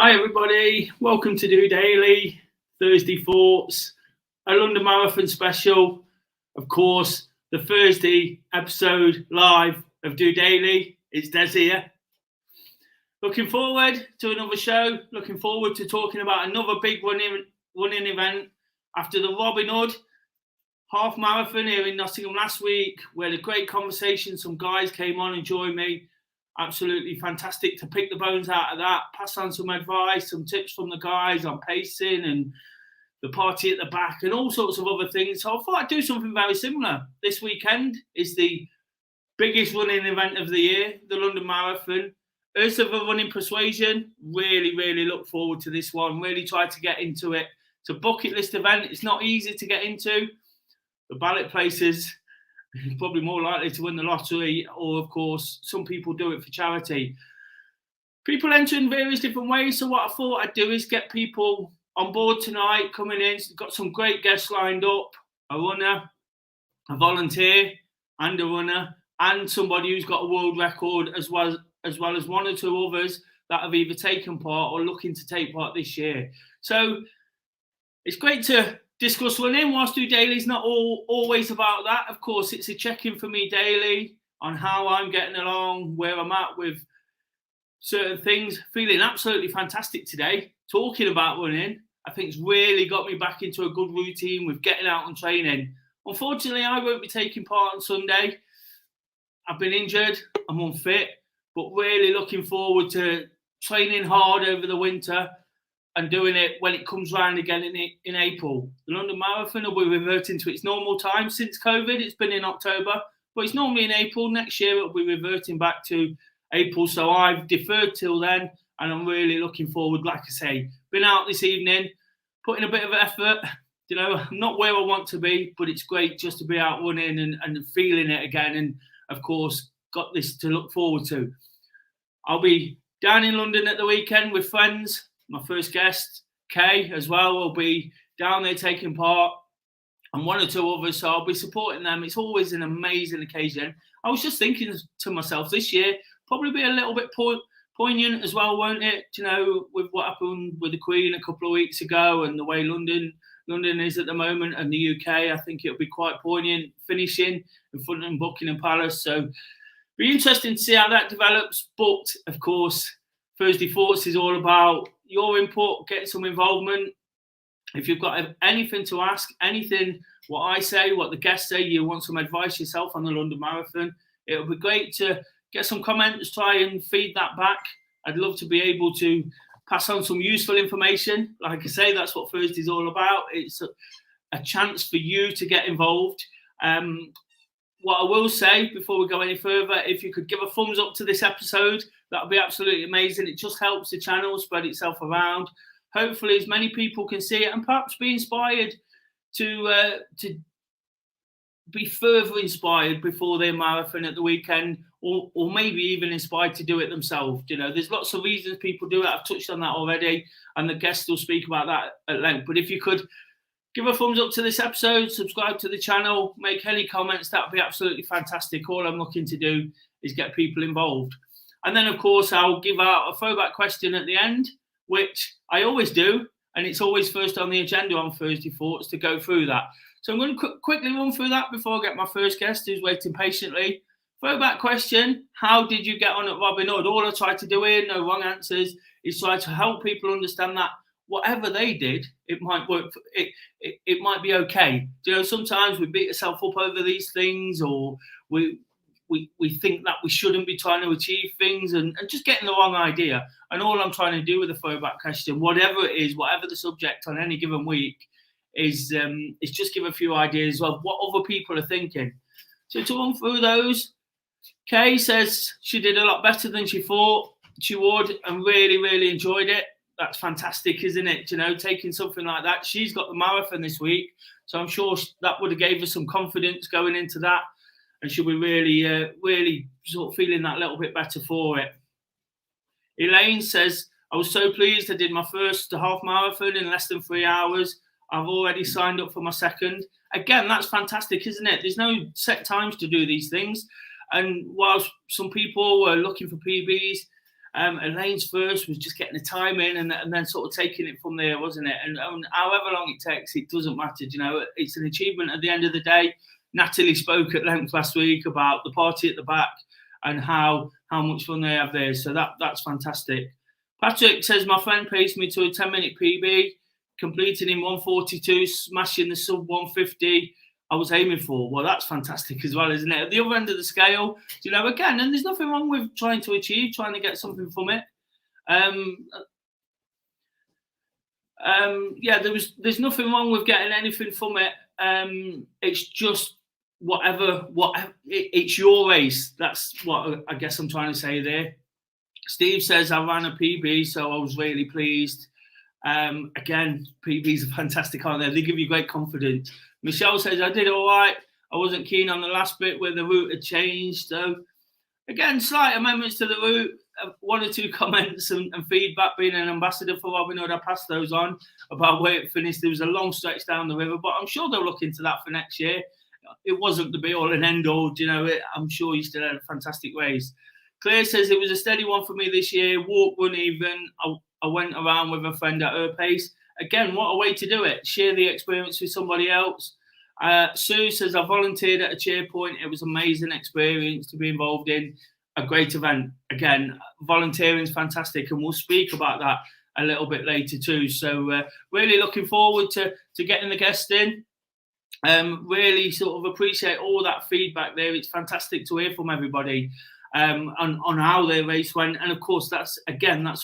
Hi everybody, welcome to DOdaily, Thursday Thoughts, a London Marathon special. Of course, the Thursday episode live of DOdaily. It's Des here. Looking forward to another show, looking forward to talking about another big running event after the Robin Hood half marathon here in Nottingham last week. We had a great conversation, some guys came on and joined me. Absolutely fantastic to pick the bones out of that, pass on some advice, some tips from the guys on pacing and the party at the back and all sorts of other things. So I thought I'd do something very similar. This weekend is the biggest running event of the year, the London Marathon. As of a running persuasion, really look forward to this one. Really try to get into it. It's a bucket list event. It's not easy to get into. The ballot places probably more likely to win the lottery, or of course some people do it for charity. People enter in various different ways, so what I thought I'd do is get people on board tonight coming in. Got some great guests lined up, a runner, a volunteer and a runner, and somebody who's got a world record as well as one or two others that have either taken part or looking to take part this year. So it's great to discuss running whilst DOdaily is not always about that. Of course, it's a check-in for me daily on how I'm getting along, where I'm at with certain things. Feeling absolutely fantastic today, talking about running. I think it's really got me back into a good routine with getting out and training. Unfortunately, I won't be taking part on Sunday. I've been injured, I'm unfit, but really looking forward to training hard over the winter and doing it when it comes round again in April. The London Marathon will be reverting to its normal time. Since COVID, it's been in October, but it's normally in April. Next year, it'll be reverting back to April. So I've deferred till then, and I'm really looking forward. Like I say, been out this evening, putting a bit of effort. You know, I'm not where I want to be, but it's great just to be out running and feeling it again. And of course, got this to look forward to. I'll be down in London at the weekend with friends. My first guest, Kay, as well, will be down there taking part, and one or two others, so I'll be supporting them. It's always an amazing occasion. I was just thinking to myself, this year, probably be a little bit poignant as well, won't it? You know, with what happened with the Queen a couple of weeks ago and the way London is at the moment, and the UK, I think it'll be quite poignant finishing in front of Buckingham Palace. So be interesting to see how that develops. But, of course, Thursday Thoughts is all about your input, getting some involvement. If you've got anything to ask, anything, what I say, what the guests say, you want some advice yourself on the London Marathon, it'll be great to get some comments, try and feed that back. I'd love to be able to pass on some useful information. Like I say, that's what Thursday is all about. It's a chance for you to get involved. What I will say before we go any further, if you could give a thumbs up to this episode, that would be absolutely amazing. It just helps the channel spread itself around. Hopefully, as many people can see it and perhaps be inspired to be further inspired before their marathon at the weekend, or maybe even inspired to do it themselves. You know, there's lots of reasons people do it. I've touched on that already, and the guests will speak about that at length. But if you could give a thumbs up to this episode, subscribe to the channel, make any comments, that would be absolutely fantastic. All I'm looking to do is get people involved. And then, of course, I'll give out a throwback question at the end, which I always do, and it's always first on the agenda on Thursday Thoughts to go through that. So I'm going to quickly run through that before I get my first guest who's waiting patiently. Throwback question: how did you get on at Robin Hood? All I try to do here, no wrong answers, is try to help people understand that whatever they did, it might work. It might be okay. You know, sometimes we beat ourselves up over these things, or we think that we shouldn't be trying to achieve things, and just getting the wrong idea. And all I'm trying to do with the throwback question, whatever it is, whatever the subject on any given week, is just give a few ideas of what other people are thinking. So to run through those, Kay says she did a lot better than she thought she would and really enjoyed it. That's fantastic, isn't it? You know, taking something like that. She's got the marathon this week, so I'm sure that would have gave her some confidence going into that, and she'll be really sort of feeling that little bit better for it. Elaine says, I was so pleased I did my first half marathon in less than 3 hours. I've already signed up for my second. Again, that's fantastic, isn't it? There's no set times to do these things. And whilst some people were looking for PBs, Elaine's first was just getting the time in and then sort of taking it from there, wasn't it? And however long it takes, it doesn't matter. You know, it's an achievement at the end of the day. Natalie spoke at length last week about the party at the back and how much fun they have there. So that's fantastic. Patrick says, my friend paced me to a 10-minute PB, completing in 1:42, smashing the sub 1:50 I was aiming for. Well, that's fantastic as well, isn't it? At the other end of the scale, you know, again, and there's nothing wrong with trying to get something from it. Yeah, there's nothing wrong with getting anything from it. It's just whatever it's your race. That's what I guess I'm trying to say there. Steve says, I ran a PB, so I was really pleased. Again, PBs are fantastic, aren't they? They give you great confidence. Michelle says, I did all right. I wasn't keen on the last bit where the route had changed. So, again, slight amendments to the route. One or two comments and feedback. Being an ambassador for Robin Hood, I passed those on about where it finished. There was a long stretch down the river, but I'm sure they'll look into that for next year. It wasn't the be-all and end-all. You know, I'm sure you still had a fantastic race. Claire says, it was a steady one for me this year. Walk, run even. I went around with a friend at her pace. Again, what a way to do it. Share the experience with somebody else. Sue says, I volunteered at a cheerpoint. It was an amazing experience to be involved in. A great event. Again, volunteering is fantastic, and we'll speak about that a little bit later too. So really looking forward to getting the guests in. Really sort of appreciate all that feedback there. It's fantastic to hear from everybody on how their race went. And of course, that's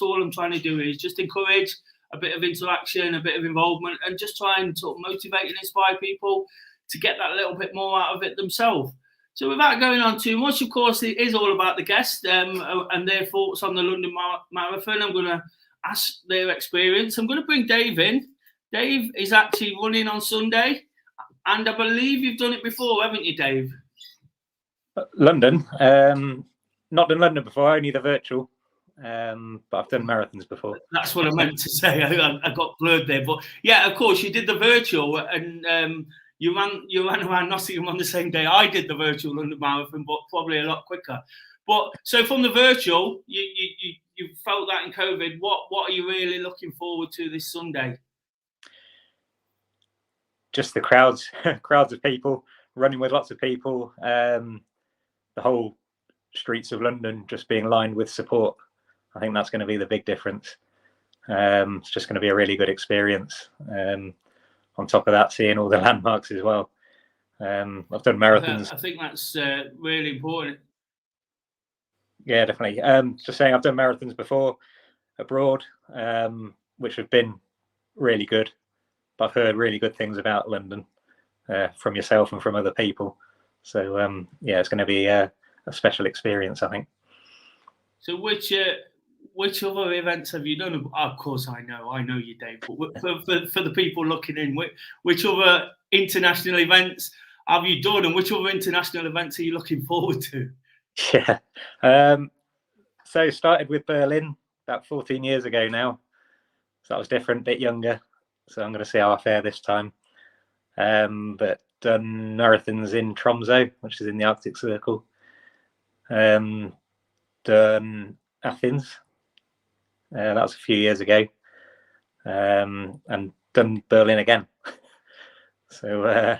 all I'm trying to do is just encourage a bit of interaction, a bit of involvement, and just try and sort of motivate and inspire people to get that little bit more out of it themselves. So without going on too much, of course, it is all about the guests and their thoughts on the London Marathon. I'm going to ask their experience. I'm going to bring Dave in. Dave is actually running on Sunday, and I believe you've done it before, haven't you, Dave? London. Not done London before, only the virtual. But I've done marathons before. That's what I meant to say. I got blurred there. But yeah, of course, you did the virtual, and you ran around Nottingham on the same day I did the virtual London Marathon, but probably a lot quicker. But so from the virtual, you felt that in COVID. What are you really looking forward to this Sunday? Just the crowds of people, running with lots of people. The whole streets of London just being lined with support. I think that's going to be the big difference. It's just going to be a really good experience. On top of that, seeing all the landmarks as well. I've done marathons. I think that's really important. Yeah, definitely. Just saying, I've done marathons before abroad, which have been really good. But I've heard really good things about London from yourself and from other people. So yeah, it's going to be a special experience, I think. So which other events have you done? Of course, I know you, Dave. But for the people looking in, which other international events have you done, and which other international events are you looking forward to? Yeah, so started with Berlin about 14 years ago now. So that was different, a bit younger. So I'm going to see how I fare this time. But done marathons in Tromsø, which is in the Arctic Circle. Done Athens. That was a few years ago. And done Berlin again. So,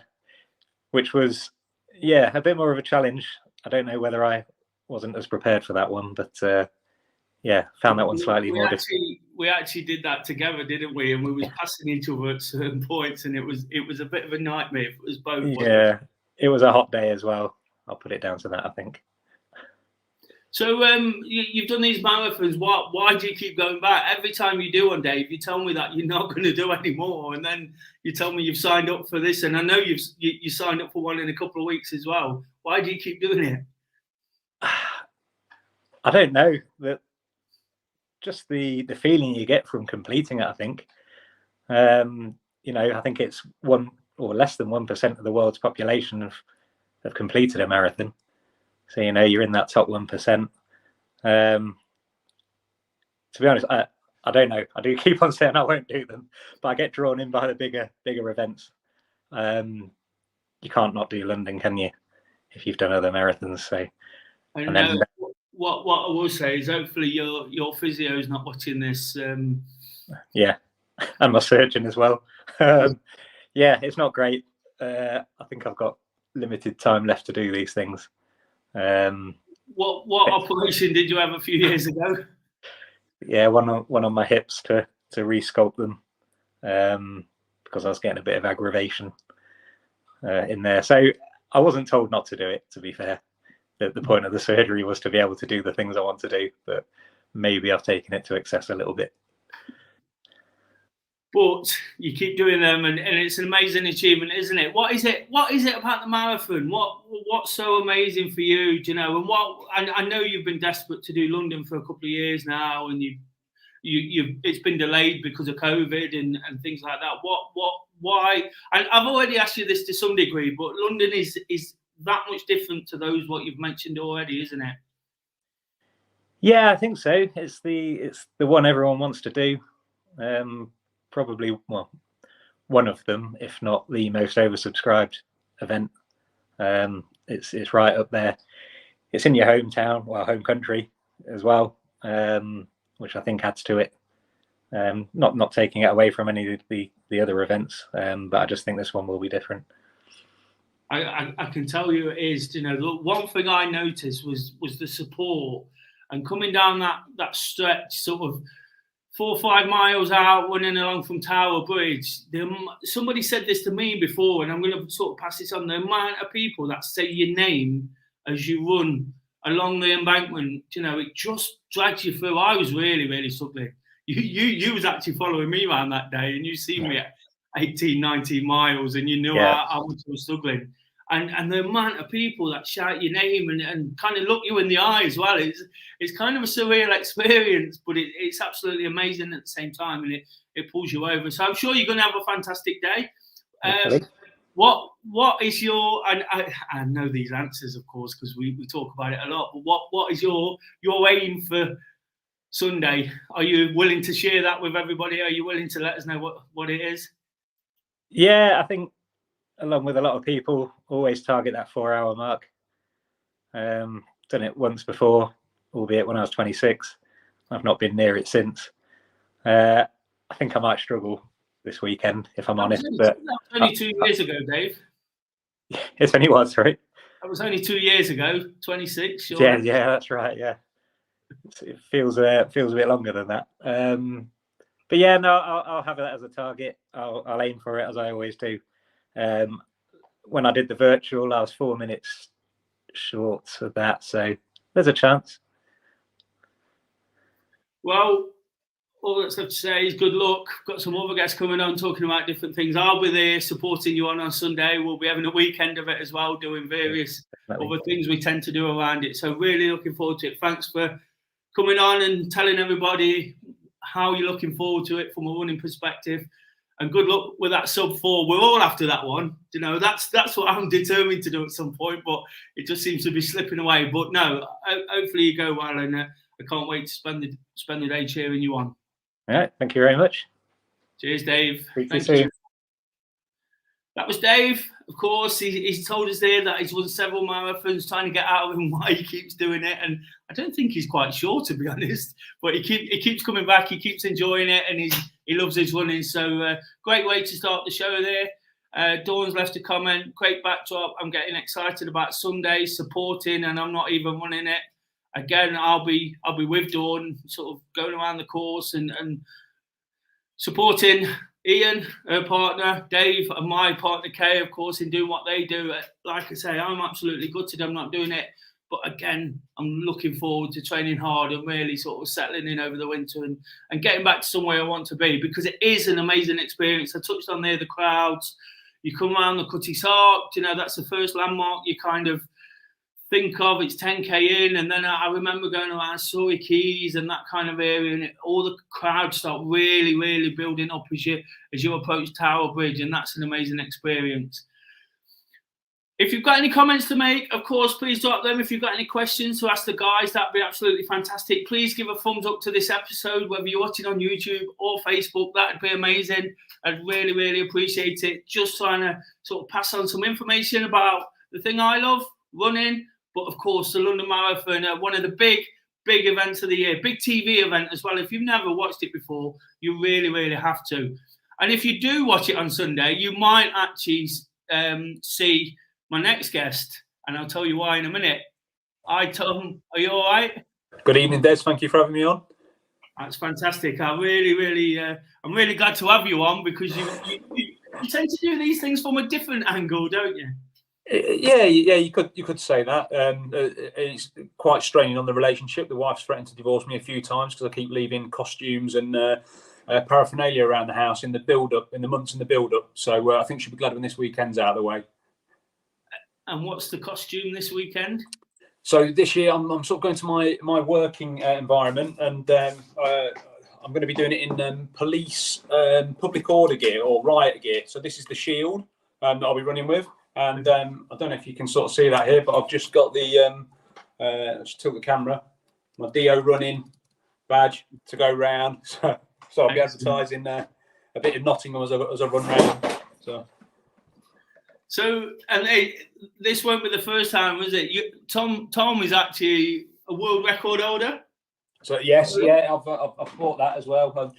which was, yeah, a bit more of a challenge. I don't know whether I wasn't as prepared for that one, but yeah, found that one slightly more difficult. We actually did that together, didn't we? And we was passing each other at certain points, and it was a bit of a nightmare. It was both. Yeah, it was a hot day as well. I'll put it down to that, I think. So you've done these marathons. Why do you keep going back? Every time you do one, Dave, you tell me that you're not going to do any more, and then you tell me you've signed up for this, and I know you signed up for one in a couple of weeks as well. Why do you keep doing it? I don't know. Just the feeling you get from completing it, I think. I think it's 1 or less than 1% of the world's population have completed a marathon. So, you're in that top 1%. To be honest, I don't know. I do keep on saying I won't do them, but I get drawn in by the bigger events. You can't not do London, can you? If you've done other marathons, so. And then what I will say is hopefully your physio is not watching this. Yeah, and my surgeon as well. Yeah, it's not great. I think I've got limited time left to do these things. What operation did you have a few years ago? Yeah, one on my hips to resculpt them, because I was getting a bit of aggravation in there. So I wasn't told not to do it, to be fair. The point of the surgery was to be able to do the things I want to do, but maybe I've taken it to excess a little bit. But you keep doing them, and it's an amazing achievement, isn't it? What is it about the marathon? What's so amazing for you? Do you know? And I know you've been desperate to do London for a couple of years now, and you've it's been delayed because of COVID and things like that. Why? And I've already asked you this to some degree, but London is that much different to those what you've mentioned already, isn't it? Yeah, I think so. It's the one everyone wants to do. Probably, well, one of them, if not the most oversubscribed event. It's right up there. It's in your hometown, well, home country as well, which I think adds to it. Not taking it away from any of the other events, but I just think this one will be different. I can tell you it is. You know, the one thing I noticed was the support, and coming down that stretch, sort of 4 or 5 miles out, running along from Tower Bridge. Somebody said this to me before, and I'm going to sort of pass this on. The amount of people that say your name as you run along the embankment, you know, it just drags you through. I was really, really struggling. You was actually following me around that day, and you seen me at 18, 19 miles, and you knew how much I was struggling. And the amount of people that shout your name and kind of look you in the eye as well, it's kind of a surreal experience, but it's absolutely amazing at the same time, and it pulls you over. So I'm sure you're going to have a fantastic day. What is your? And I know these answers, of course, because we talk about it a lot. But what is your aim for Sunday? Are you willing to share that with everybody? Are you willing to let us know what it is? Yeah, I think, along with a lot of people, always target that 4-hour mark. Done it once before, albeit when I was 26. I've not been near it since. I think I might struggle this weekend, if I'm honest. But that was only 2 years ago, Dave. It's only what, sorry? That was only 2 years ago, 26. Sure. Yeah, that's right. Yeah, it feels a bit longer than that. But yeah, no, I'll have that as a target. I'll aim for it, as I always do. When I did the virtual, I was 4 minutes short of that, so there's a chance. Well, all that's left to say is good luck. Got some other guests coming on talking about different things. I'll be there supporting you on Sunday. We'll be having a weekend of it as well, doing various other things we tend to do around it. So really looking forward to it. Thanks for coming on and telling everybody how you're looking forward to it from a running perspective. And good luck with that sub 4. We're all after that one. You know, that's what I'm determined to do at some point, but it just seems to be slipping away. But no, hopefully you go well, and I can't wait to spend the day cheering you on. All right, thank you very much. Cheers, Dave. Thank you. That was Dave. Of course, he's told us there that he's won several marathons, trying to get out of him why he keeps doing it. And I don't think he's quite sure, to be honest. But he keeps coming back. He keeps enjoying it, and he loves his running. So great way to start the show there. Dawn's left a comment. Great backdrop. I'm getting excited about Sunday, supporting, and I'm not even running it. Again, I'll be with Dawn, sort of going around the course and supporting Ian, her partner, Dave, and my partner Kay, of course, in doing what they do. Like I say, I'm absolutely gutted I'm not doing it. But again, I'm looking forward to training hard and really sort of settling in over the winter and getting back to somewhere I want to be, because it is an amazing experience. I touched on there the crowds. You come around the Cutty Sark, you know, that's the first landmark you kind of think of. It's 10k in, and then I remember going around Surrey Quays and that kind of area, and all the crowds start really, really building up as you approach Tower Bridge, and that's an amazing experience. If you've got any comments to make, of course, please drop them. If you've got any questions to ask the guys, that'd be absolutely fantastic. Please give a thumbs up to this episode, whether you're watching on YouTube or Facebook. That'd be amazing. I'd really, really appreciate it. Just trying to sort of pass on some information about the thing I love, running, But of course, the London Marathon, one of the big events of the year, big TV event as well. If you've never watched it before, you really, really have to. And if you do watch it on Sunday, you might actually see my next guest, and I'll tell you why in a minute. Hi, Tom. Are you all right? Good evening, Des. Thank you for having me on. That's fantastic. I'm really glad to have you on, because you tend to do these things from a different angle, don't you? Yeah, you could say that. It's quite straining on the relationship. The wife's threatened to divorce me a few times because I keep leaving costumes and paraphernalia around the house in the months in the build-up. So I think she'll be glad when this weekend's out of the way. And what's the costume this weekend? So this year I'm sort of going to my working environment, and I'm going to be doing it in police public order gear or riot gear. So this is the shield that I'll be running with. And I don't know if you can sort of see that here, but I've just got the, let's tilt the camera, my DO running badge to go round. So I'll be advertising a bit of Nottingham as I run round. So and this won't be the first time, was it? Tom is actually a world record holder. So yes, yeah, I've bought that as well.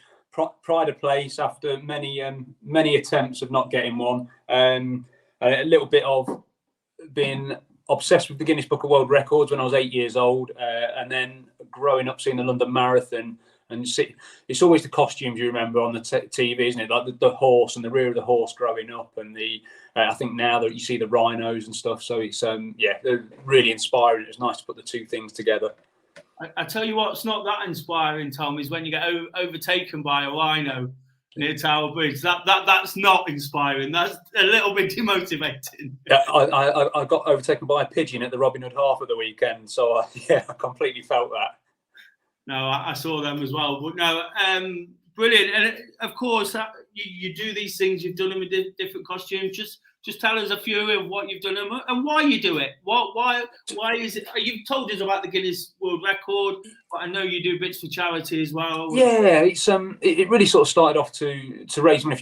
Pride of place after many attempts of not getting one. A little bit of being obsessed with the Guinness Book of World Records when I was 8 years old, and then growing up seeing the London Marathon. And it's always the costumes you remember on the TV, isn't it? Like the horse and the rear of the horse growing up, and I think now that you see the rhinos and stuff. So it's they're really inspiring. It's nice to put the two things together. I tell you what's not that inspiring, Tom, is when you get overtaken by a rhino near Tower Bridge. That's not inspiring. That's a little bit demotivating. Yeah, I got overtaken by a pigeon at the Robin Hood Half of the weekend, so I completely felt that. No, I saw them as well. But no, brilliant. And of course, you do these things. You've done them in different costumes. Just tell us a few of what you've done and why you do it. Why is it? You've told us about the Guinness World Record, but I know you do bits for charity as well. Yeah, it's it really sort of started off to raise money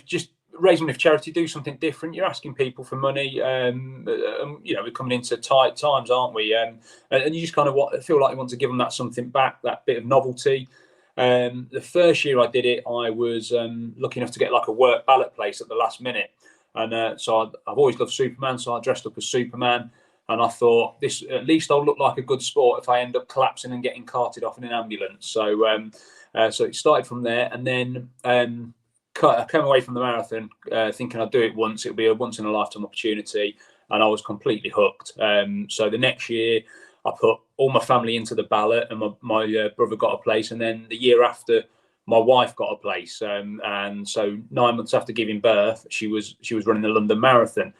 for charity, do something different. You're asking people for money, we're coming into tight times, aren't we? And you just kind of feel like you want to give them that something back, that bit of novelty. The first year I did it, I was lucky enough to get like a work ballot place at the last minute. And so I've always loved Superman, so I dressed up as Superman, and I thought, this at least I'll look like a good sport if I end up collapsing and getting carted off in an ambulance. So so it started from there, and then I came away from the marathon thinking I'd do it once. It'll be a once in a lifetime opportunity, and I was completely hooked. So the next year, I put all my family into the ballot, and my brother got a place, and then the year after, my wife got a place, and so 9 months after giving birth, she was running the London Marathon.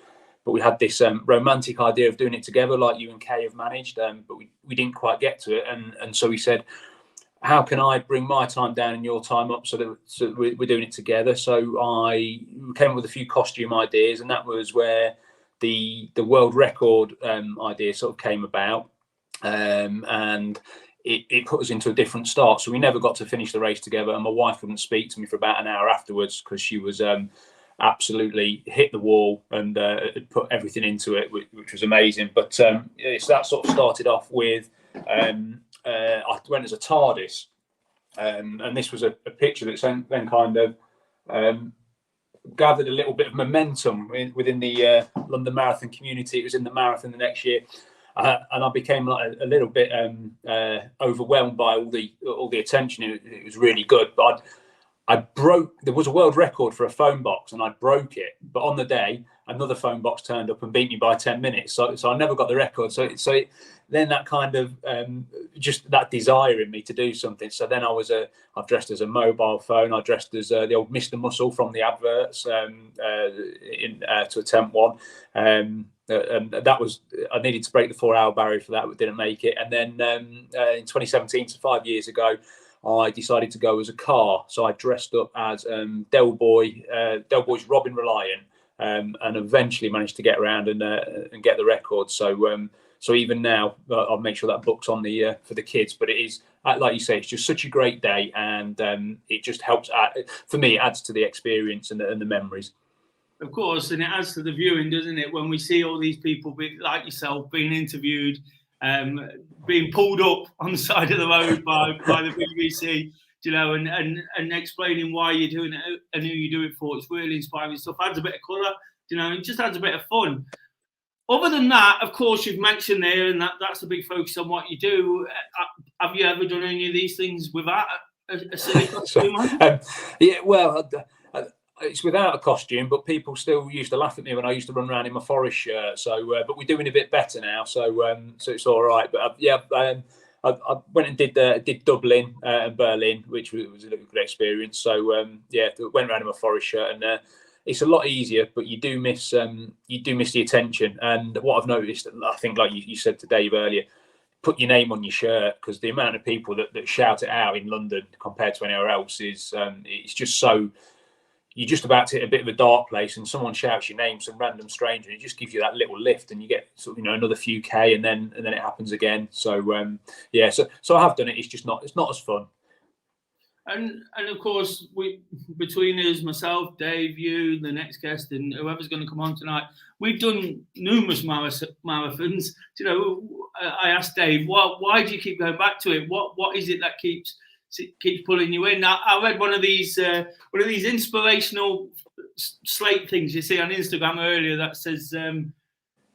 But we had this romantic idea of doing it together, like you and Kay have managed, but we didn't quite get to it. And so we said, how can I bring my time down and your time up so that we're doing it together? So I came up with a few costume ideas, and that was where the world record idea sort of came about, and it put us into a different start. So we never got to finish the race together, and my wife wouldn't speak to me for about an hour afterwards because she was absolutely hit the wall and had put everything into it, which was amazing. But it's that sort of started off with I went as a TARDIS, and this was a picture that then kind of gathered a little bit of momentum within the London Marathon community. It was in the marathon the next year. And I became like a little bit overwhelmed by all the attention. It was really good, but there was a world record for a phone box, and I broke it. But on the day, another phone box turned up and beat me by 10 minutes. So I never got the record. So then that kind of just that desire in me to do something. So then I've dressed as a mobile phone. I dressed as the old Mr. Muscle from the adverts to attempt one. And that was, I needed to break the 4 hour barrier for that, but didn't make it. And then in 2017, so 5 years ago, I decided to go as a car. So I dressed up as Del Boy's Robin Reliant, and eventually managed to get around and get the record. So even now, I'll make sure that book's on the for the kids. But it is, like you say, it's just such a great day, and it just helps. For me, it adds to the experience and the memories. Of course, and it adds to the viewing, doesn't it? When we see all these people like yourself being interviewed, being pulled up on the side of the road by the BBC, you know, and explaining why you're doing it and who you do it for. It's really inspiring stuff. Adds a bit of colour, you know, it just adds a bit of fun. Other than that, of course, you've mentioned there, and that's a big focus on what you do. Have you ever done any of these things without a silly costume on? Yeah, well, it's without a costume, but people still used to laugh at me when I used to run around in my Forest shirt. So, but we're doing a bit better now, so it's all right. But I went and did Dublin and Berlin, which was a good experience. So went around in my Forest shirt, and it's a lot easier, but you do miss the attention. And what I've noticed, I think, like you said to Dave earlier, put your name on your shirt, because the amount of people that shout it out in London compared to anywhere else is it's just so. You're just about to hit a bit of a dark place, and someone shouts your name, some random stranger, and it just gives you that little lift, and you get sort of, you know, another few K, and then it happens again. So so I have done it. It's just not as fun. And of course, between us, myself, Dave, you, the next guest, and whoever's going to come on tonight, we've done numerous marathons. You know, I asked Dave, why do you keep going back to it? What is it that keeps pulling you in? Now, I read one of these inspirational slate things you see on Instagram earlier that says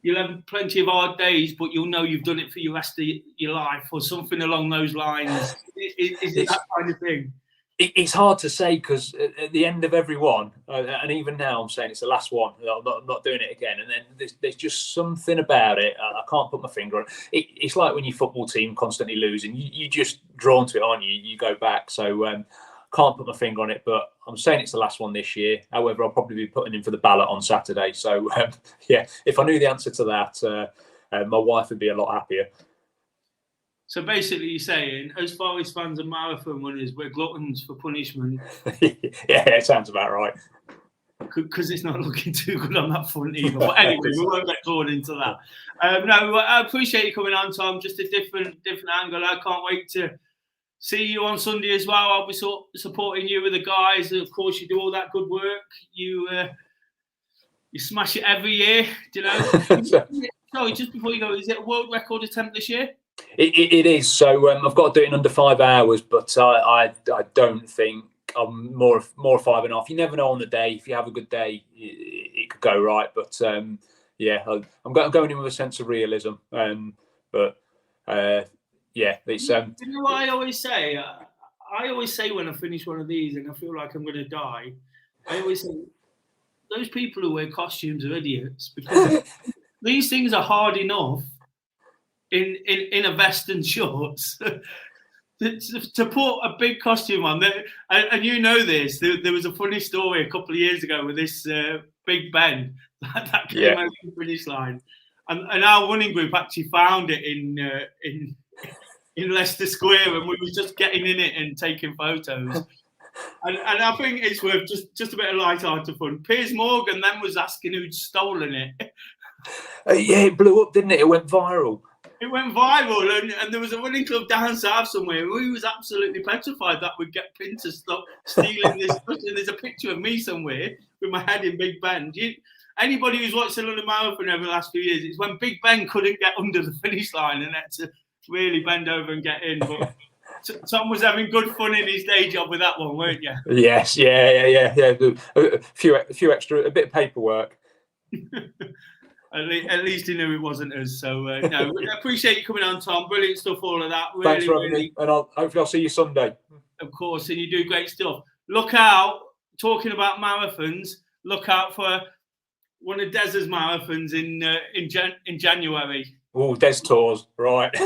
you'll have plenty of hard days, but you'll know you've done it for the rest of your life, or something along those lines. Is it that kind of thing? It's hard to say, because at the end of every one, and even now I'm saying it's the last one, I'm not doing it again. And then there's just something about it. I can't put my finger on it. It's like when your football team constantly losing, you just drawn to it, aren't you? You go back. So can't put my finger on it, but I'm saying it's the last one this year. However, I'll probably be putting in for the ballot on Saturday. So if I knew the answer to that, my wife would be a lot happier. So basically, you're saying, as far as fans and marathon runners, we're gluttons for punishment. Yeah, it sounds about right. Because it's not looking too good on that front either. But anyway, we won't get drawn into that. No, I appreciate you coming on, Tom. Just a different angle. I can't wait to see you on Sunday as well. I'll be supporting you with the guys. Of course, you do all that good work. You smash it every year, you know. Sorry, just before you go, is it a world record attempt this year? It is. So I've got to do it in under 5 hours, but I don't think I'm more 5.5. You never know on the day. If you have a good day, it could go right. But I'm going in with a sense of realism. It's you know what I always say? I always say when I finish one of these and I feel like I'm going to die, I always say those people who wear costumes are idiots, because these things are hard enough in a vest and shorts. To put a big costume on, and you know this, there was a funny story a couple of years ago with this Big Ben that came over the finish line, and our running group actually found it in Leicester Square, and we were just getting in it and taking photos. And I think it's worth just a bit of light-hearted fun. Piers Morgan then was asking who'd stolen it. It blew up, didn't it? It went viral. It went viral, and there was a running club down south somewhere who was absolutely petrified that we'd get pinned to stop stealing this. And there's a picture of me somewhere with my head in Big Ben. Anybody who's watched the London Marathon over the last few years, it's when Big Ben couldn't get under the finish line and had to really bend over and get in. But Tom was having good fun in his day job with that one, weren't you? Yes, yeah. A few extra, a bit of paperwork. At least he knew it wasn't us. So no, I appreciate you coming on, Tom. Brilliant stuff, all of that. Thanks for having me, and hopefully I'll see you Sunday. Of course, and you do great stuff. Look out! Talking about marathons, look out for one of Des's marathons in January. Oh, Des tours, right?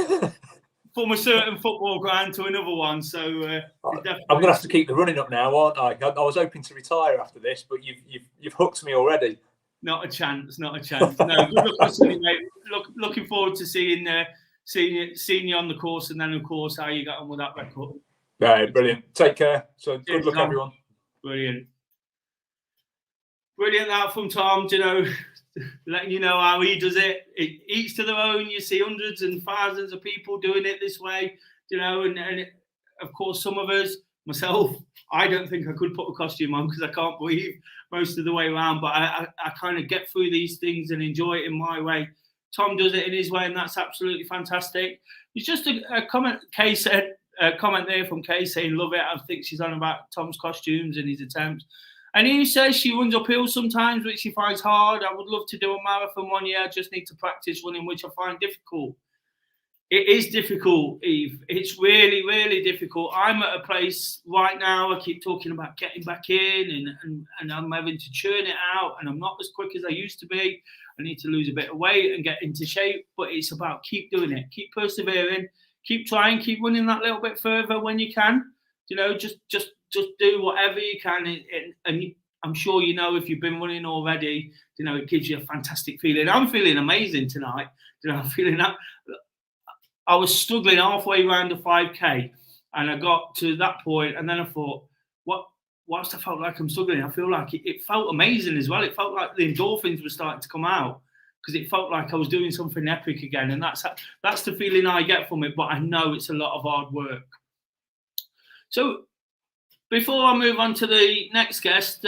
From a certain football ground to another one. So I'm going to have to keep the running up now, aren't I? I was hoping to retire after this, but you've hooked me already. Not a chance. No, good luck for Sunday, mate. Looking forward to seeing you on the course, and then of course how you got on with that record. Right, brilliant. Take care. So good luck, everyone. Brilliant that from Tom. You know, letting you know how he does it. Each to their own. You see hundreds and thousands of people doing it this way. You know, and of course some of us, myself, I don't think I could put a costume on because I can't breathe most of the way around. But I kind of get through these things and enjoy it in my way. Tom does it in his way, and that's absolutely fantastic. It's just a comment. Kay said a comment there from Kay saying, "Love it." I think she's on about Tom's costumes and his attempts. And he says she runs uphill sometimes, which she finds hard. I would love to do a marathon one year. I just need to practice running, which I find difficult. It is difficult, Eve. It's really, really difficult. I'm at a place right now, I keep talking about getting back in and I'm having to churn it out, and I'm not as quick as I used to be. I need to lose a bit of weight and get into shape, but it's about keep doing it, keep persevering, keep trying, keep running that little bit further when you can. You know, just do whatever you can. And I'm sure, you know, if you've been running already, you know, it gives you a fantastic feeling. I'm feeling amazing tonight. You know, I'm feeling that. I was struggling halfway around the 5K, and I got to that point, and then I thought, whilst I felt like I'm struggling, I feel like it felt amazing as well. It felt like the endorphins were starting to come out, because it felt like I was doing something epic again, and that's the feeling I get from it. But I know it's a lot of hard work. So before I move on to the next guest,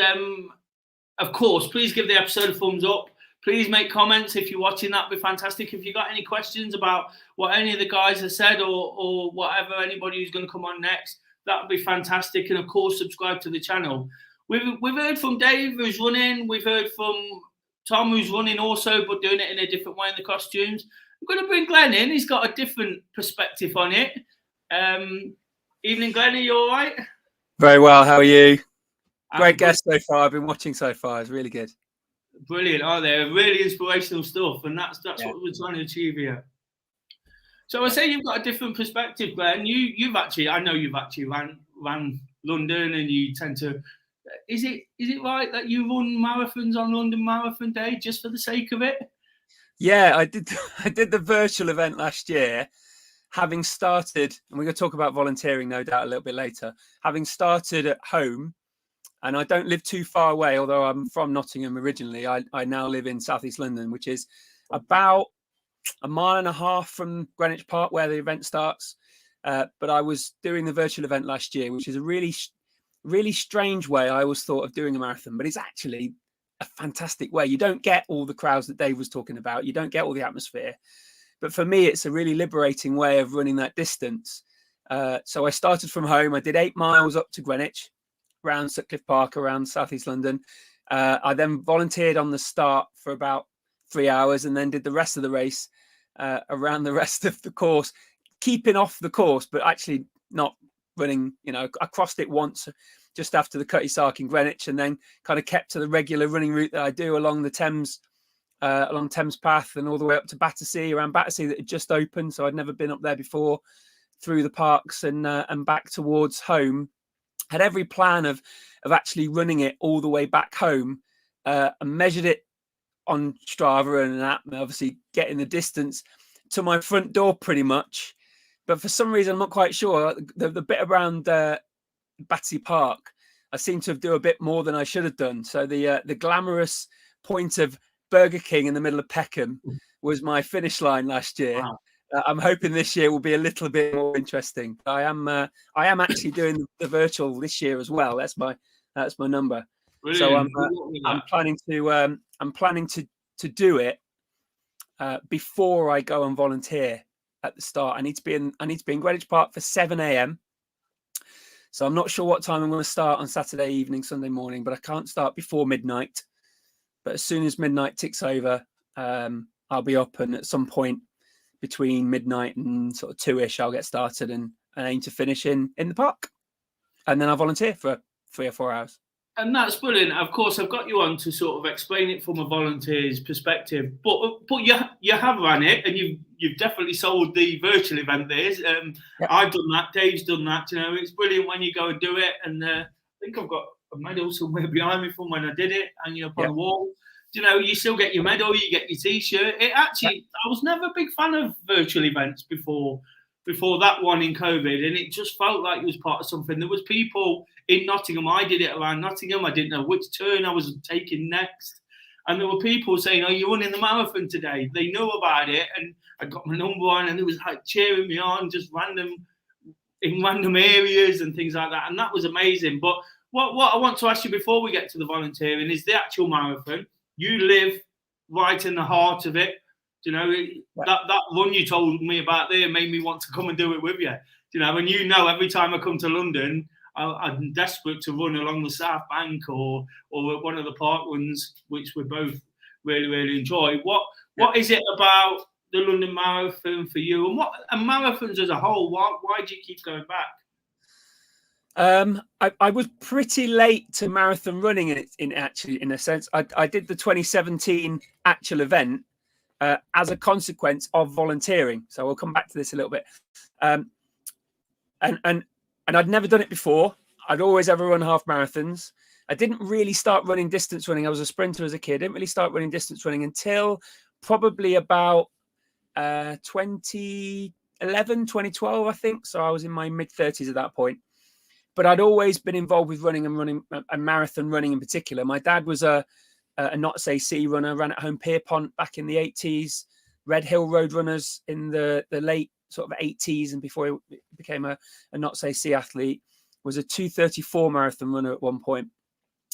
of course, please give the episode a thumbs up. Please make comments if you're watching. That'd be fantastic. If you got any questions about what any of the guys have said or whatever, anybody who's going to come on next, that would be fantastic. And of course, subscribe to the channel. We've heard from Dave, who's running. We've heard from Tom, who's running also, but doing it in a different way in the costumes. I'm going to bring Glenn in. He's got a different perspective on it. Evening, Glenn. Are you all right? Very well. How are you? Great guest so far. I've been watching so far. It's really good. Brilliant, are they? Really inspirational stuff, and that's what we're trying to achieve here. So I say you've got a different perspective, Glenn. I know you've actually ran London, and you tend to. Is it right that you run marathons on London Marathon Day just for the sake of it? Yeah, I did. I did the virtual event last year, having started, and we're going to talk about volunteering, no doubt, a little bit later. Having started at home. And I don't live too far away, although I'm from Nottingham originally. I now live in southeast London, which is about 1.5 miles from Greenwich Park, where the event starts. But I was doing the virtual event last year, which is a really, really strange way I always thought of doing a marathon. But it's actually a fantastic way. You don't get all the crowds that Dave was talking about. You don't get all the atmosphere. But for me, it's a really liberating way of running that distance. So I started from home. I did 8 miles up to Greenwich, around Sutcliffe Park, around southeast London. I then volunteered on the start for about 3 hours, and then did the rest of the race around the rest of the course, keeping off the course, but actually not running. You know, I crossed it once just after the Cutty Sark in Greenwich, and then kind of kept to the regular running route that I do along the Thames, along Thames Path, and all the way up to Battersea, around Battersea that had just opened. So I'd never been up there before, through the parks and back towards home. Had every plan of actually running it all the way back home, and measured it on Strava and an app, and obviously getting the distance to my front door pretty much. But for some reason, I'm not quite sure. The bit around Battersea Park, I seem to have done a bit more than I should have done. So the glamorous point of Burger King in the middle of Peckham was my finish line last year. Wow. I'm hoping this year will be a little bit more interesting. I am actually doing the virtual this year as well. That's my number. Brilliant. So I'm planning to do it before I go and volunteer at the start. I need to be in Greenwich Park for 7 a.m. So I'm not sure what time I'm going to start on Saturday evening, Sunday morning, but I can't start before midnight. But as soon as midnight ticks over, I'll be up, and at some point between midnight and sort of 2-ish, I'll get started and aim to finish in the park. And then I'll volunteer for 3 or 4 hours. And that's brilliant. Of course, I've got you on to sort of explain it from a volunteer's perspective. But you have run it, and you've definitely sold the virtual event there. Yep. I've done that. Dave's done that. You know, it's brilliant when you go and do it. And I think I've got a medal somewhere behind me from when I did it, hanging up on the wall. You know, you still get your medal, you get your T-shirt. I was never a big fan of virtual events before that one in COVID, and it just felt like it was part of something. There was people in Nottingham. I did it around Nottingham. I didn't know which turn I was taking next, and there were people saying, "Oh, you're running the marathon today." They knew about it, and I got my number on, and it was like cheering me on, just in random areas and things like that, and that was amazing. But what I want to ask you before we get to the volunteering is the actual marathon. You live right in the heart of it. You know, that run you told me about there made me want to come and do it with you. You know, and every time I come to London, I'm desperate to run along the South Bank or one of the park runs, which we both really, really enjoy. What is it about the London Marathon for you, and marathons as a whole? Why do you keep going back? I was pretty late to marathon running in a sense. I did the 2017 actual event as a consequence of volunteering. So we'll come back to this a little bit. And I'd never done it before. I'd always ever run half marathons. I didn't really start running distance running. I was a sprinter as a kid. I didn't really start running distance running until probably about 2011, 2012, I think. So I was in my mid-30s at that point. But I'd always been involved with running and marathon running in particular. My dad was a Notts AC runner, ran at home Pierpont back in the 80s, Red Hill Road Runners in the late sort of 80s, and before he became a Notts AC athlete, was a 2:34 marathon runner at one point.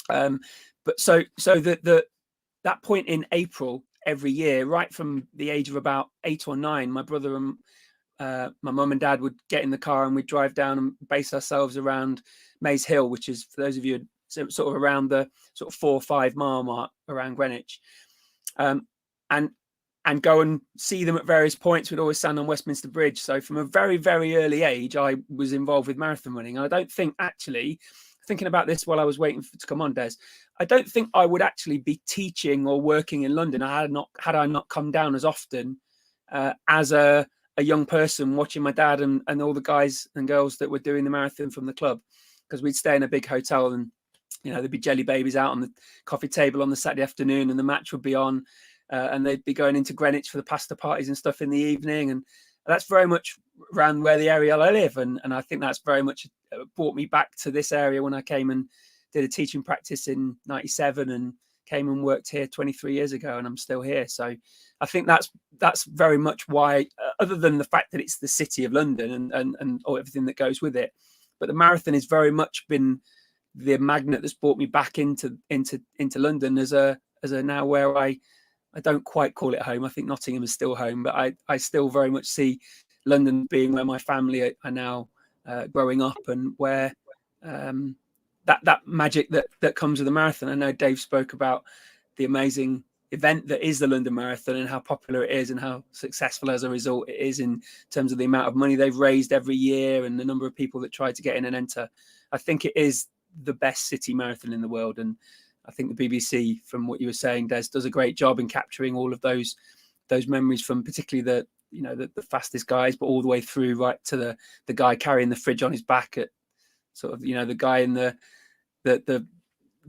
But so that point in April every year, right from the age of about 8 or 9, my brother and my mum and dad would get in the car and we'd drive down and base ourselves around Maze Hill, which is, for those of you sort of around the sort of 4 or 5 mile mark around Greenwich, and go and see them at various points. We'd always stand on Westminster Bridge. So from a very, very early age, I was involved with marathon running. And I don't think, actually, thinking about this while I was waiting to come on, Des, I don't think I would actually be teaching or working in London had I not come down as often as a young person, watching my dad and all the guys and girls that were doing the marathon from the club, because we'd stay in a big hotel and, you know, there'd be jelly babies out on the coffee table on the Saturday afternoon and the match would be on, and they'd be going into Greenwich for the pasta parties and stuff in the evening. And that's very much around where the area I live. And I think that's very much brought me back to this area when I came and did a teaching practice in 97 and came and worked here 23 years ago, and I'm still here. So I think that's very much why, other than the fact that it's the city of London and all everything that goes with it, but the marathon has very much been the magnet that's brought me back into London as a now where I don't quite call it home. I think Nottingham is still home, but I still very much see London being where my family are now growing up, and where that magic that comes with the marathon. I know Dave spoke about the amazing event that is the London Marathon and how popular it is and how successful as a result it is in terms of the amount of money they've raised every year and the number of people that try to get in and enter. I think it is the best city marathon in the world, and I think the BBC, from what you were saying, Des, does a great job in capturing all of those memories, from particularly the fastest guys, but all the way through right to the guy carrying the fridge on his back at sort of, you know, the guy in the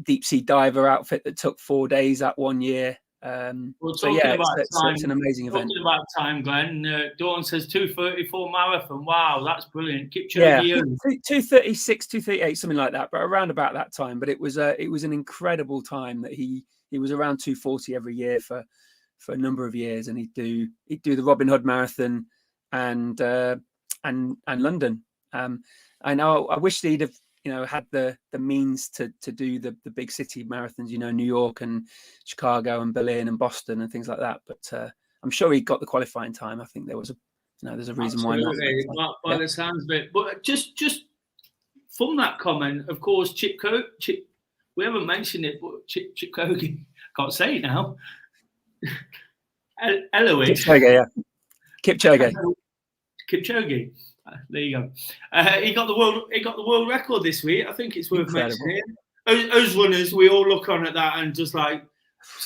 deep sea diver outfit that took 4 days that one year. It's an amazing event. Talking about time, Glenn, Dawn says 2:34 marathon. Wow, that's brilliant. Kipchoge. Yeah, 2:36, 2:38, something like that, but around about that time. But it was an incredible time that he was around 2:40 every year for a number of years, and he'd do the Robin Hood Marathon and London. I know I wish he'd have, you know, had the means to do the big city marathons, you know, New York and Chicago and Berlin and Boston and things like that. But I'm sure he got the qualifying time. I think there's a reason why not. By the sounds of it. But just from that comment, of course, Chip, we haven't mentioned it, but Chip Kipchoge, can't say it now. Eloise. Kipchoge, yeah. Kipchoge. There you go. He got the world record this week. I think it's worth mentioning. As runners, we all look on at that and just like,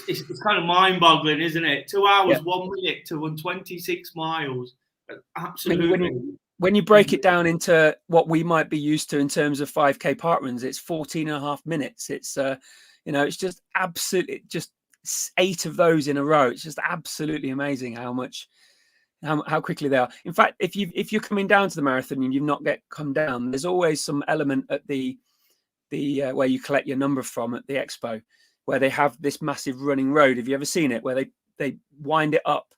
it's kind of mind-boggling, isn't it? 2 hours, 1 minute to run 26 miles. Absolutely. When you break it down into what we might be used to in terms of 5K park runs, it's 14 and a half minutes. It's it's just absolutely, just 8 of those in a row. It's just absolutely amazing how quickly they are. In fact, if you're coming down to the marathon and you've not yet come down, there's always some element at the where you collect your number from at the expo, where they have this massive running road. Have you ever seen it? Where they wind it up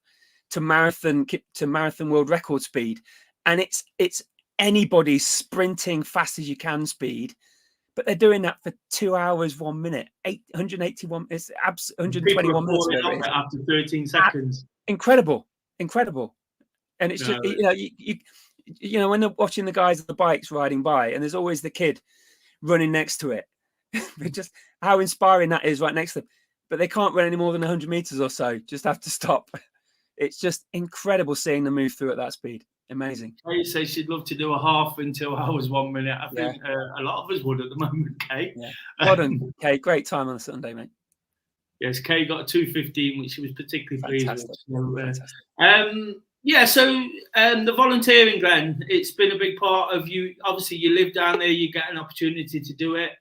to marathon world record speed, and it's anybody sprinting fast as you can speed, but they're doing that for 2 hours, 1 minute, 181. It's 121 minutes after 13 seconds. incredible. And it's just, No. you know, when they're watching the guys on the bikes riding by, and there's always the kid running next to it. Just how inspiring that is right next to them. But they can't run any more than 100 meters or so, just have to stop. It's just incredible seeing them move through at that speed. Amazing. Kay says she'd love to do a half in 2 hours, 1 minute. I think a lot of us would at the moment, Kay. Yeah. Well done, Kay. Great time on a Sunday, mate. Yes, Kay got a 2:15, which she was particularly pleased with. So, the volunteering, Glenn, it's been a big part of you. Obviously, you live down there, you get an opportunity to do it.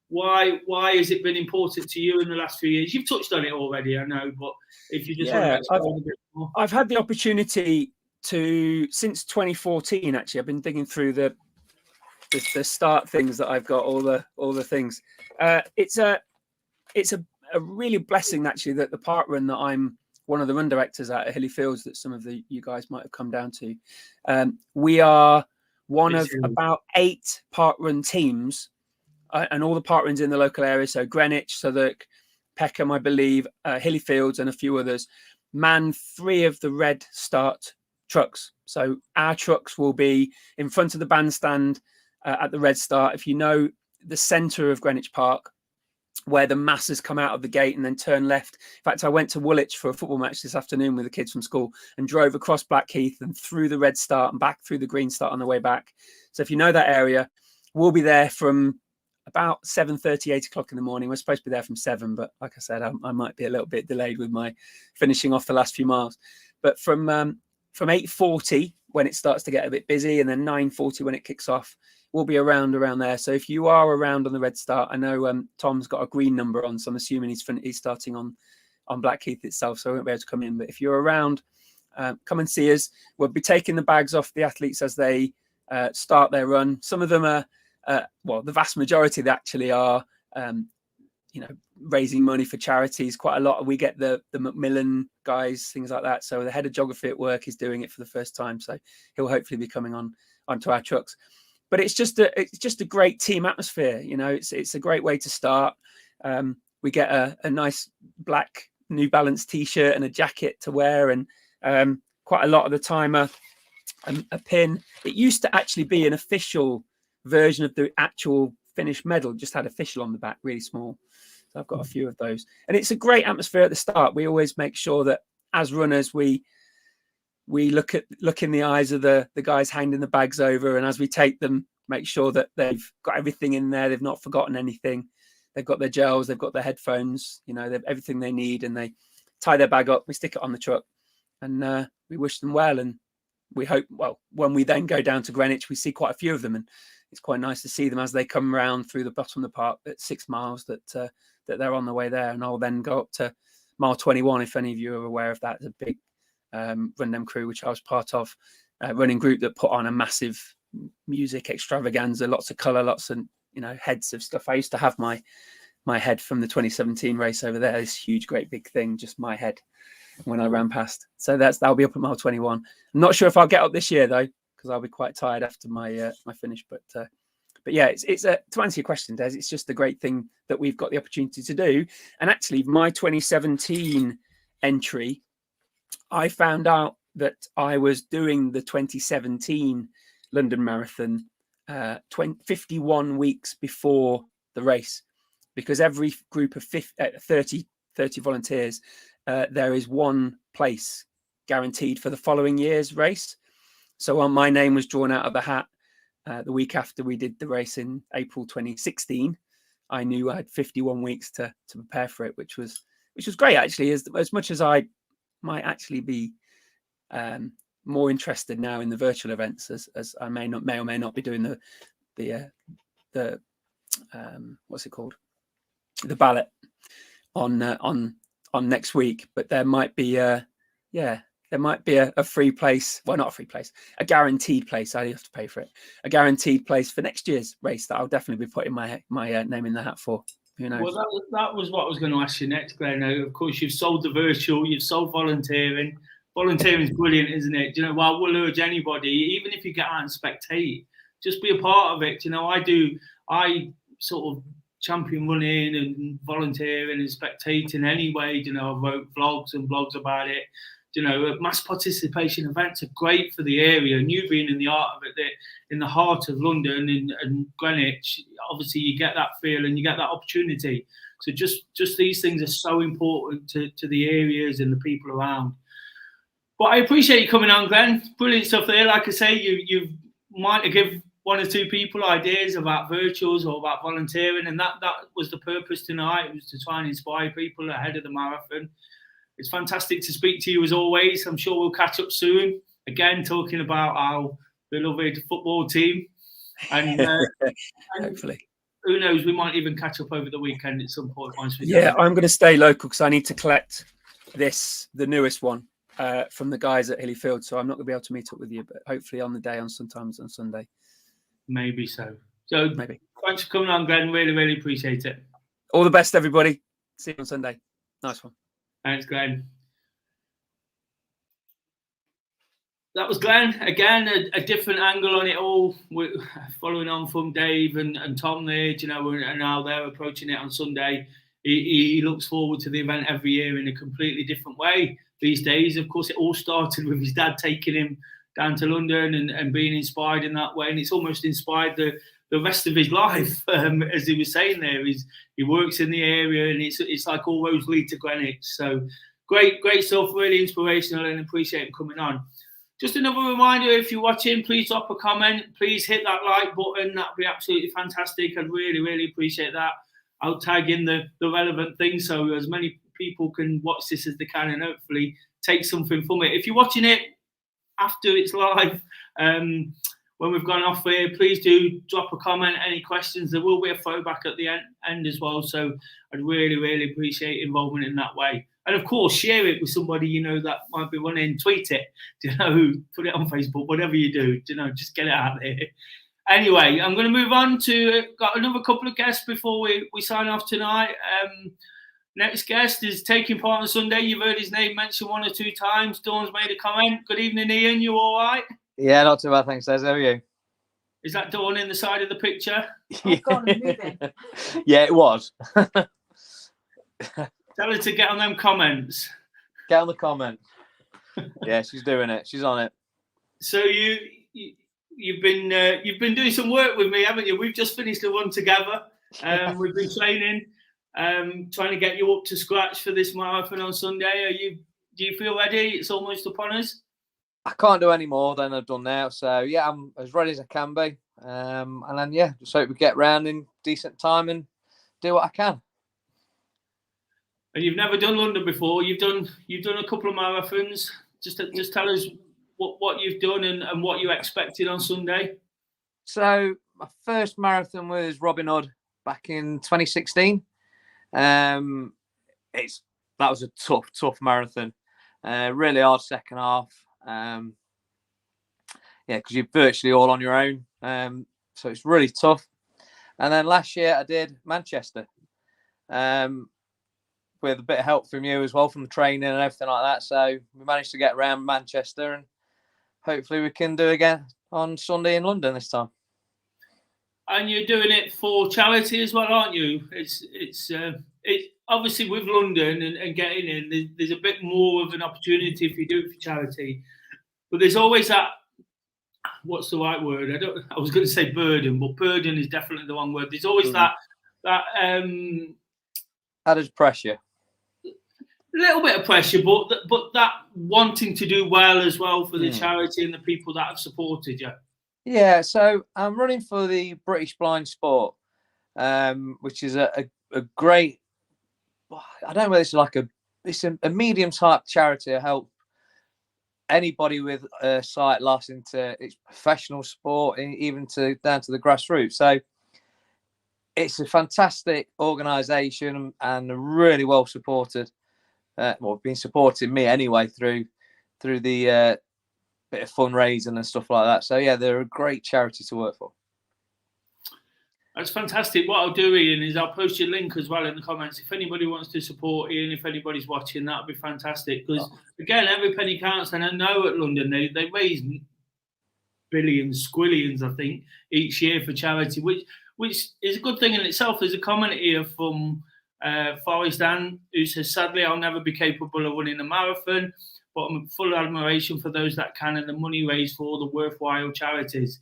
Why has it been important to you in the last few years? You've touched on it already, I know, but if you just want to explain a bit more. I've had the opportunity to, since 2014, actually, I've been digging through the start things that I've got, all the things. It's a really blessing, actually, that the park run that I'm one of the run directors at Hilly Fields, that some of you guys might have come down to. We are one of about 8 park run teams, and all the park runs in the local area. So Greenwich, Southwark, Peckham, I believe, Hilly Fields, and a few others, man 3 of the red start trucks. So our trucks will be in front of the bandstand at the red start. If you know the centre of Greenwich Park, where the masses come out of the gate and then turn left. In fact, I went to Woolwich for a football match this afternoon with the kids from school and drove across Blackheath and through the red start and back through the green start on the way back. So if you know that area, we'll be there from about 7:30, 8 o'clock in the morning. We're supposed to be there from 7, but like I said, I might be a little bit delayed with my finishing off the last few miles. But from 8:40, when it starts to get a bit busy, and then 9:40 when it kicks off, we'll be around there. So if you are around on the red start, I know Tom's got a green number on, so I'm assuming he's starting on Blackheath itself, so I won't be able to come in. But if you're around, come and see us. We'll be taking the bags off the athletes as they start their run. Some of them are, the vast majority that actually are, raising money for charities. Quite a lot. We get the Macmillan guys, things like that. So the head of geography at work is doing it for the first time, so he'll hopefully be coming onto our trucks. But it's just a great team atmosphere. You know, it's a great way to start. We get a nice black New Balance t-shirt and a jacket to wear, and quite a lot of the time a pin. It used to actually be an official version of the actual finished medal, just had official on the back, really small. So I've got a few of those, and it's a great atmosphere at the start. We always make sure that as runners we look in the eyes of the guys handing the bags over, and as we take them, make sure that they've got everything in there, they've not forgotten anything, they've got their gels, they've got their headphones, they've everything they need, and they tie their bag up, we stick it on the truck, and we wish them well. And we hope, when we then go down to Greenwich, we see quite a few of them, and it's quite nice to see them as they come around through the bottom of the park at 6 miles that they're on the way there. And I'll then go up to mile 21, if any of you are aware of that. It's a big Run Dem Crew, which I was part of, running group that put on a massive music extravaganza, lots of colour, lots of heads of stuff. I used to have my head from the 2017 race over there, this huge great big thing, just my head when I ran past. So that'll be up at mile 21. I'm not sure if I'll get up this year though, because I'll be quite tired after my finish. But yeah, it's to answer your question, Des, it's just a great thing that we've got the opportunity to do. And actually, my 2017 entry, I found out that I was doing the 2017 London Marathon 51 weeks before the race, because every group of 30 volunteers, there is one place guaranteed for the following year's race. So my name was drawn out of the hat the week after we did the race in April 2016. I knew I had 51 weeks to prepare for it, which was great, actually. As much as I might actually be more interested now in the virtual events, as I may or may not be doing the what's it called, the ballot on next week. But there might be there might be a free place. Well, not a free place, a guaranteed place. I have to pay for it. A guaranteed place for next year's race that I'll definitely be putting my name in the hat for. Who knows? Well, that was what I was going to ask you next, Glenn. Of course, you've sold the virtual, you've sold volunteering. Volunteering is brilliant, isn't it? Well, we'll urge anybody, even if you get out and spectate, just be a part of it. I sort of champion running and volunteering and spectating anyway. I wrote vlogs and blogs about it. mass participation events are great for the area, and you being in the heart of it, in the heart of London and Greenwich, obviously you get that feel and you get that opportunity. So just these things are so important to the areas and the people around. But I appreciate you coming on, Glenn. Brilliant stuff there. Like I say, you might have given one or two people ideas about virtuals or about volunteering, and that was the purpose tonight. It was to try and inspire people ahead of the marathon. It's fantastic to speak to you as always. I'm sure we'll catch up soon. Again, talking about our beloved football team. And hopefully. Who knows, we might even catch up over the weekend at some point. Yeah, I'm going to stay local because I need to collect the newest one from the guys at Hilly Field. So I'm not going to be able to meet up with you, but hopefully on the day, sometimes on Sunday. Maybe so. So maybe. Thanks for coming on, Glenn. Really, really appreciate it. All the best, everybody. See you on Sunday. Nice one. Thanks, Glenn. That was Glenn. Again, a different angle on it all. We're following on from Dave and Tom there, and how they're approaching it on Sunday. He looks forward to the event every year in a completely different way these days. Of course, it all started with his dad taking him down to London and being inspired in that way. And it's almost inspired the rest of his life, as he was saying there. He works in the area, and it's like all roads lead to Greenwich. So great stuff, really inspirational, and appreciate him coming on. Just another reminder, if you're watching, please drop a comment. Please hit that like button. That'd be absolutely fantastic. I'd really, really appreciate that. I'll tag in the relevant things so as many people can watch this as they can and hopefully take something from it. If you're watching it after it's live, when we've gone off here, please do drop a comment, any questions. There will be a throwback at the end as well. So I'd really, really appreciate involvement in that way. And of course, share it with somebody that might be running, tweet it, put it on Facebook, whatever you do, just get it out there. Anyway, I'm going to move on to got another couple of guests before we sign off tonight. Next guest is taking part on Sunday. You've heard his name mentioned one or two times. Dawn's made a comment. Good evening, Ian. You all right? Yeah, not too bad, thanks, Des. How are you? Is that Dawn in the side of the picture? Yeah, yeah, it was. Tell her to get on them comments. Get on the comment. Yeah, she's doing it. She's on it. So you've been doing some work with me, haven't you? We've just finished a run together. We've been training, trying to get you up to scratch for this marathon on Sunday. Do you feel ready? It's almost upon us. I can't do any more than I've done now. So yeah, I'm as ready as I can be. And then just hope we get round in decent time and do what I can. And you've never done London before. You've done a couple of marathons. Just tell us what you've done and what you expected on Sunday. So my first marathon was Robin Hood back in 2016. That was a tough marathon. Really hard second half. Because you're virtually all on your own. So it's really tough. And then last year I did Manchester. With a bit of help from you as well, from the training and everything like that. So we managed to get around Manchester, and hopefully we can do again on Sunday in London this time. And you're doing it for charity as well, aren't you? It's obviously with London and getting in, there's a bit more of an opportunity if you do it for charity. But there's always that, what's the right word? I was going to say burden, but burden is definitely the wrong word. There's always that added pressure. A little bit of pressure, but that wanting to do well as well for the charity and the people that have supported you. Yeah, so I'm running for the British Blind Sport, which is a great. I don't know whether it's a medium type charity to help anybody with a sight loss into its professional sport, even down to the grassroots. So it's a fantastic organisation and really well supported. Been supporting me anyway through the bit of fundraising and stuff like that. So yeah, they're a great charity to work for. That's fantastic. What I'll do, Ian, is I'll post your link as well in the comments. If anybody wants to support Ian, if anybody's watching, that'd be fantastic. Because again, every penny counts, and I know at London they raise billions, squillions, I think, each year for charity, which is a good thing in itself. There's a comment here from Forrest Ann, who says, sadly, I'll never be capable of winning a marathon, but I'm full of admiration for those that can, and the money raised for all the worthwhile charities.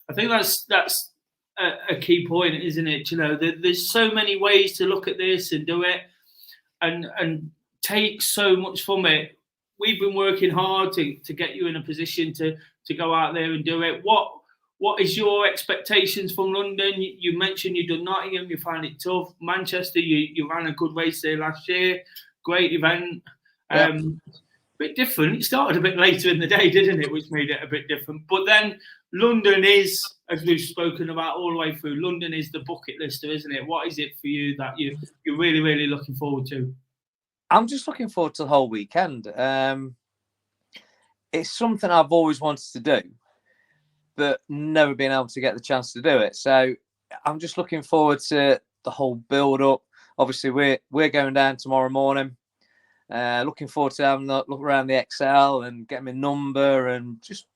I think that's a key point, isn't it? You know, there's so many ways to look at this and do it, and take so much from it. We've been working hard to get you in a position to go out there and do it. What is your expectations from London? You mentioned you've done Nottingham, you found it tough. Manchester, you ran a good race there last year. Great event. Yeah. Bit different. It started a bit later in the day, didn't it? Which made it a bit different. But then London is, as we've spoken about all the way through, London is the bucket lister, isn't it? What is it for you that you're really, really looking forward to? I'm just looking forward to the whole weekend. It's something I've always wanted to do, but never been able to get the chance to do it. So I'm just looking forward to the whole build up. Obviously, we're going down tomorrow morning. Looking forward to having a look around the XL and getting my number and just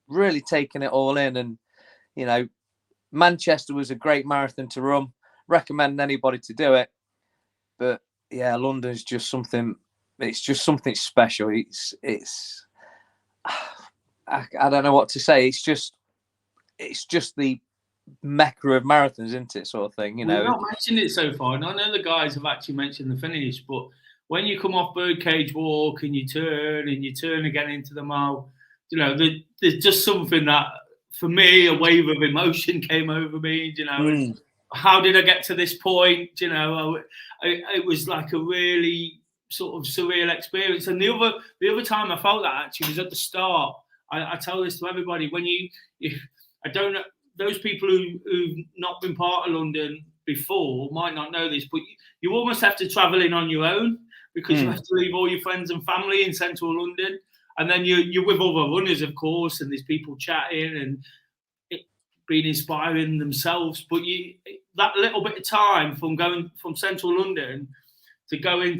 really taking it all in. And, you know, Manchester was a great marathon to run. Recommend anybody to do it. But yeah, London's just something. It's just something special. It's. I don't know what to say. It's just the mecca of marathons, isn't it? Sort of thing, you know. We've not mentioned it so far, and I know the guys have actually mentioned the finish, but when you come off Birdcage Walk and you turn again into the mile, you know, there's just something that, for me, a wave of emotion came over me. You know, how did I get to this point? You know, it was like a really sort of surreal experience. And the other time I felt that actually was at the start. I tell this to everybody, when I don't know, those people who've not been part of London before might not know this, but you almost have to travel in on your own, because you have to leave all your friends and family in central London, and then you're with other runners, of course, and there's people chatting and being inspiring themselves. But that little bit of time from going from central London to getting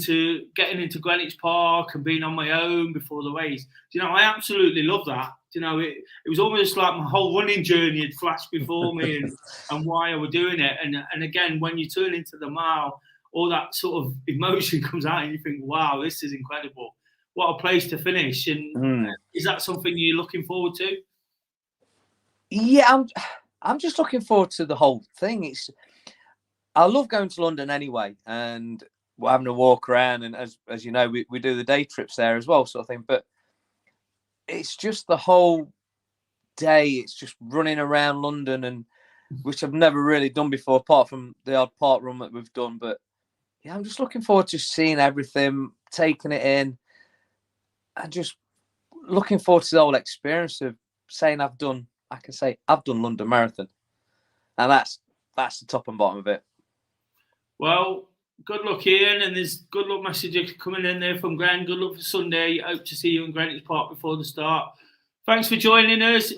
into Greenwich Park and being on my own before the race, you know, I absolutely love that. You know, it was almost like my whole running journey had flashed before me and why I was doing it. And again, when you turn into the mile, all that sort of emotion comes out and you think, wow, this is incredible. What a place to finish. And is that something you're looking forward to? Yeah, I'm just looking forward to the whole thing. I love going to London anyway, and we're having a walk around, and as you know, we do the day trips there as well, sort of thing. But it's just the whole day. It's just running around London, and which I've never really done before, apart from the odd park run that we've done. But yeah, I'm just looking forward to seeing everything, taking it in, and just looking forward to the whole experience of saying I can say I've done London Marathon, and that's the top and bottom of it. Well, good luck, Ian, and there's good luck messages coming in there from Glenn. Good luck for Sunday. Hope to see you in Greenwich Park before the start. Thanks for joining us.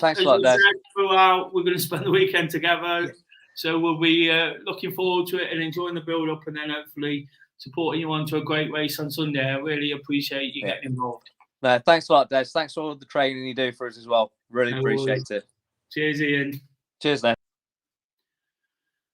Thanks a lot, Dad. Throughout, we're going to spend the weekend together. Yeah. So we'll be looking forward to it and enjoying the build-up, and then hopefully supporting you on to a great race on Sunday. I really appreciate you getting involved. No, thanks a lot, Des. Thanks for all the training you do for us as well. Really appreciate it. Cheers, Ian. Cheers, then.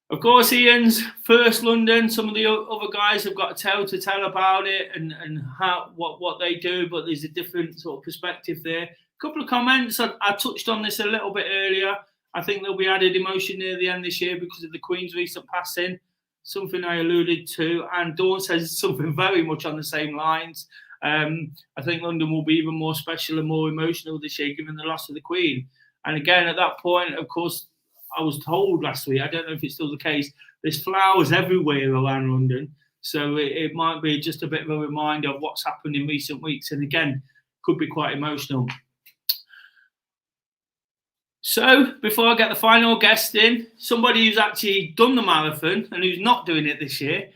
Of course, Ian's first London. Some of the other guys have got to tell about it and how what they do, but there's a different sort of perspective there. A couple of comments. I touched on this a little bit earlier. I think there'll be added emotion near the end this year because of the Queen's recent passing, something I alluded to. And Dawn says something very much on the same lines. I think London will be even more special and more emotional this year, given the loss of the Queen. And again, at that point, of course, I was told last week, I don't know if it's still the case, there's flowers everywhere around London. So it might be just a bit of a reminder of what's happened in recent weeks. And again, could be quite emotional. So before I get the final guest in, somebody who's actually done the marathon and who's not doing it this year,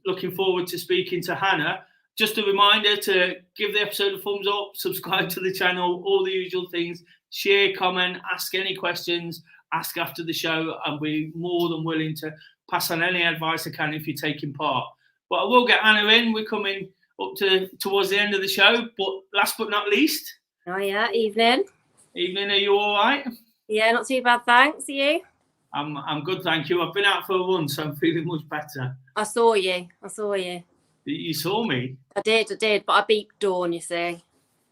looking forward to speaking to Hannah. Just a reminder to give the episode a thumbs up, subscribe to the channel, all the usual things, share, comment, ask any questions, ask after the show. I'll be more than willing to pass on any advice I can if you're taking part. But I will get Hannah in. We're coming up towards the end of the show. But last but not least. Oh, yeah. Evening. Evening. Are you all right? Yeah, not too bad. Thanks. Are you? I'm good, thank you. I've been out for a run, so I'm feeling much better. I saw you. You saw me. I did, but I beat Dawn. You see,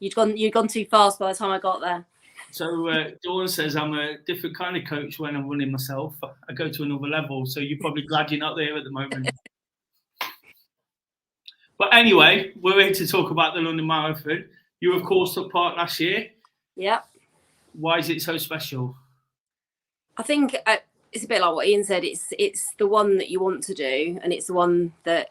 you'd gone too fast by the time I got there. So Dawn says I'm a different kind of coach when I'm running myself. I go to another level. So you're probably glad you're not there at the moment. But anyway, we're here to talk about the London Marathon. You, of course, took part last year. Yeah. Why is it so special? I think it's a bit like what Ian said. It's the one that you want to do, and it's the one that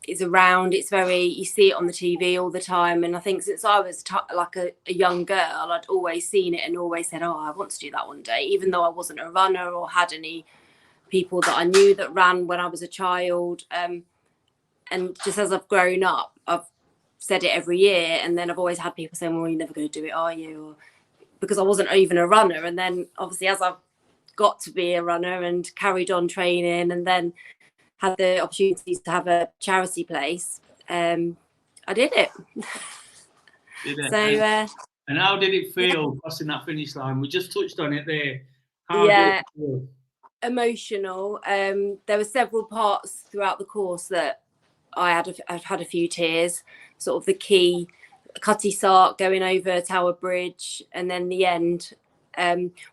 is around. It's you see it on the TV all the time. And I think since I was like a young girl, I'd always seen it and always said, oh, I want to do that one day, even though I wasn't a runner or had any people that I knew that ran when I was a child. And just as I've grown up, I've said it every year. And then I've always had people saying, well, you're never going to do it, are you? Or, because I wasn't even a runner. And then obviously as I've got to be a runner and carried on training and then had the opportunities to have a charity place, I did it. Did it? So, and how did it feel crossing that finish line? We just touched on it there. How did it feel? Emotional. There were several parts throughout the course that I've had a few tears. Sort of the key, Cutty Sark going over Tower Bridge, and then the end,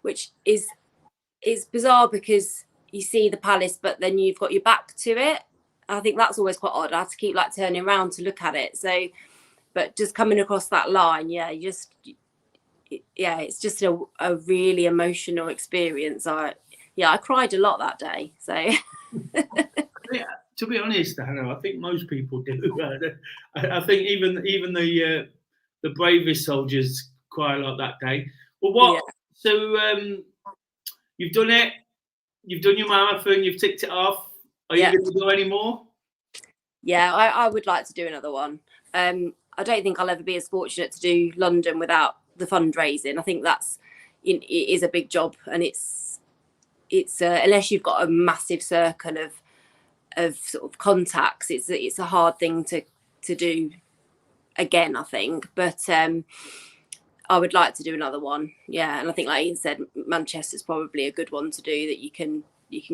which is bizarre because you see the palace, but then you've got your back to it. I think that's always quite odd. I have to keep like turning around to look at it. So, but just coming across that line, it's just a really emotional experience. I cried a lot that day. So, yeah, to be honest, Hannah, I think most people do. I think even the bravest soldiers cry a lot that day. Well, what? Yeah. So you've done it. You've done your marathon. You've ticked it off. Are you going to do any more? Yeah, I would like to do another one. I don't think I'll ever be as fortunate to do London without the fundraising. I think it is a big job, and it's unless you've got a massive circle of sort of contacts, it's a hard thing to do again, I think. But I would like to do another one. Yeah, and I think, like Ian said, Manchester's probably a good one to do that you can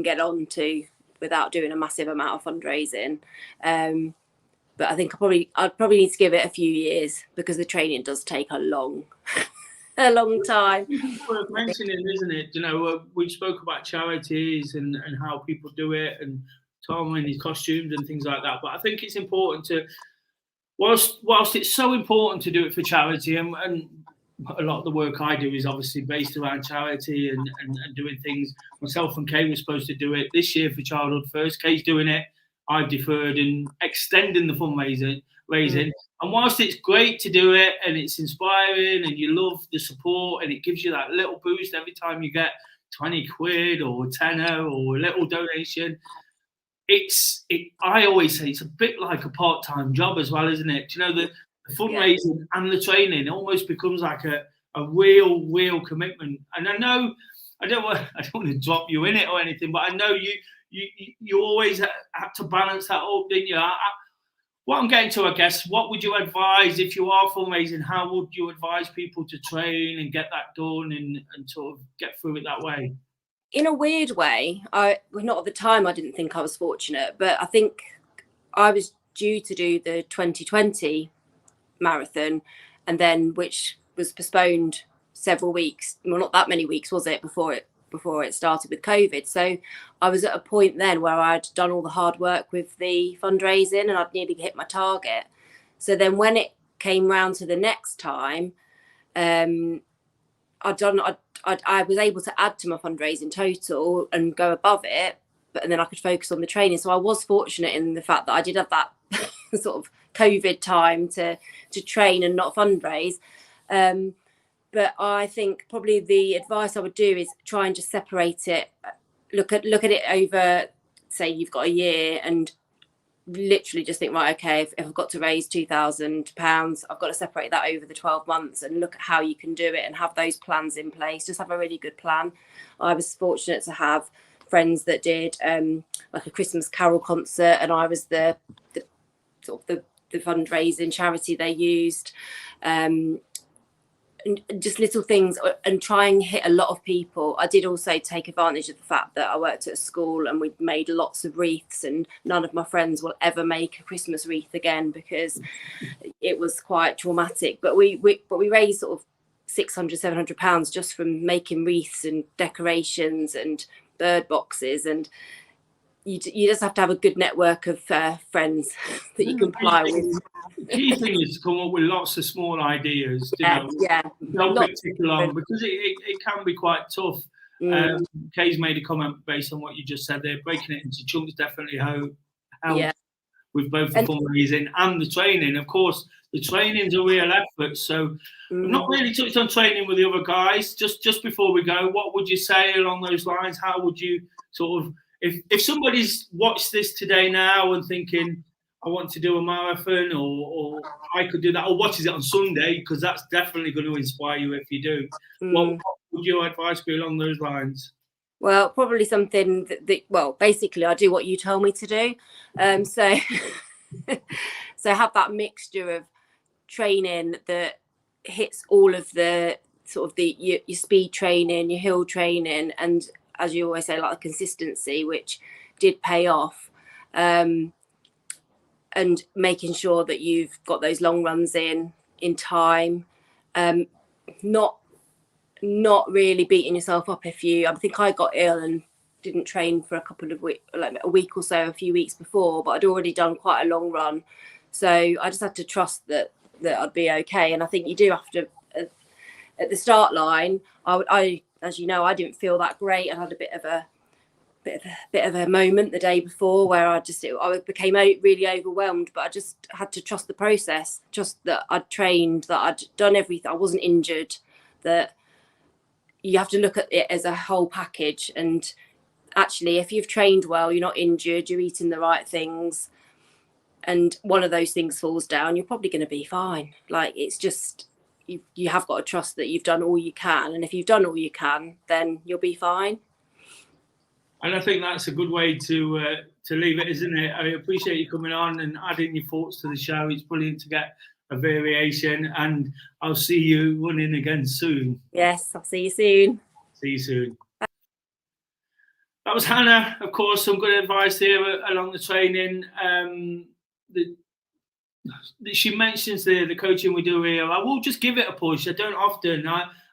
get on to without doing a massive amount of fundraising. But I think I'd probably need to give it a few years because the training does take a long time. It's worth mentioning, isn't it? You know, we spoke about charities and how people do it, and Tom and his costumes and things like that. But I think it's important to, whilst it's so important to do it for charity, and a lot of the work I do is obviously based around charity and doing things. Myself and Kay were supposed to do it this year for Childhood First. Kay's doing it. I've deferred and extending the fundraising. And whilst it's great to do it and it's inspiring and you love the support and it gives you that little boost every time you get 20 quid or a tenner or a little donation, I always say it's a bit like a part-time job as well, isn't it? Do you know, the fundraising and the training almost becomes like a real commitment. And I know I don't want to drop you in it or anything, but I know you always have to balance that up, didn't you? What I'm getting to, I guess, what would you advise if you are fundraising? How would you advise people to train and get that done and sort of get through it that way? In a weird way, not at the time, I didn't think I was fortunate, but I think I was due to do the 2020 marathon, and then which was postponed several weeks. Well, not that many weeks, was it, before it started with COVID. So I was at a point then where I'd done all the hard work with the fundraising and I'd nearly hit my target. So then when it came round to the next time, I was able to add to my fundraising total and go above it, and then I could focus on the training. So I was fortunate in the fact that I did have that sort of COVID time to train and not fundraise. But I think probably the advice I would do is try and just separate it. Look at it over, say you've got a year, and literally just think, right, okay, if I've got to raise £2,000, I've got to separate that over the 12 months and look at how you can do it and have those plans in place. Just have a really good plan. I was fortunate to have friends that did like a Christmas Carol concert, and I was the sort of the fundraising charity they used. and just little things, and try and hit a lot of people. I did also take advantage of the fact that I worked at a school and we made lots of wreaths, and none of my friends will ever make a Christmas wreath again because it was quite traumatic. But we raised sort of £600-700 just from making wreaths and decorations and bird boxes, and you just have to have a good network of friends that you can apply with. The key thing is to come up with lots of small ideas, Yeah. Don't pick along, because it can be quite tough. Kay's made a comment based on what you just said there. Breaking it into chunks definitely helps with both the fundraising and the training. Of course, the training's a real effort. So I've not really touched on training with the other guys. Just before we go, what would you say along those lines? How would you sort of, if somebody's watched this today now and thinking, I want to do a marathon, or I could do that, or watches it on Sunday, because that's definitely going to inspire you if you do. What would your advice be along those lines? Well, probably something that basically I do what you told me to do. So have that mixture of training that hits all of the sort of your speed training, your hill training, and as you always say, like the consistency, which did pay off. And making sure that you've got those long runs in time, not really beating yourself up I think I got ill and didn't train for a couple of weeks, like a week or so, a few weeks before, but I'd already done quite a long run, so I just had to trust that I'd be okay. And I think you do have to, at the start line, I as you know, I didn't feel that great. I had a bit of a moment the day before where I became really overwhelmed, but I just had to trust the process, just that I'd trained, that I'd done everything, I wasn't injured, that you have to look at it as a whole package. And actually, if you've trained well, you're not injured, you're eating the right things, and one of those things falls down, you're probably going to be fine. Like, it's just, you have got to trust that you've done all you can, and if you've done all you can, then you'll be fine. And I think that's a good way to leave it, isn't it? I appreciate you coming on and adding your thoughts to the show. It's brilliant to get a variation, and I'll see you running again soon. Yes, I'll see you soon. See you soon. That was Hannah. Of course, some good advice here along the training. She mentions the coaching we do here. I will just give it a push. I don't often.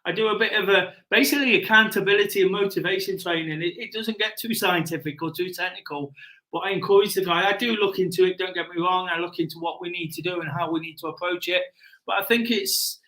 I do a bit of basically accountability and motivation training. It doesn't get too scientific or too technical, but I encourage the guy. I do look into it, don't get me wrong. I look into what we need to do and how we need to approach it. But I think it's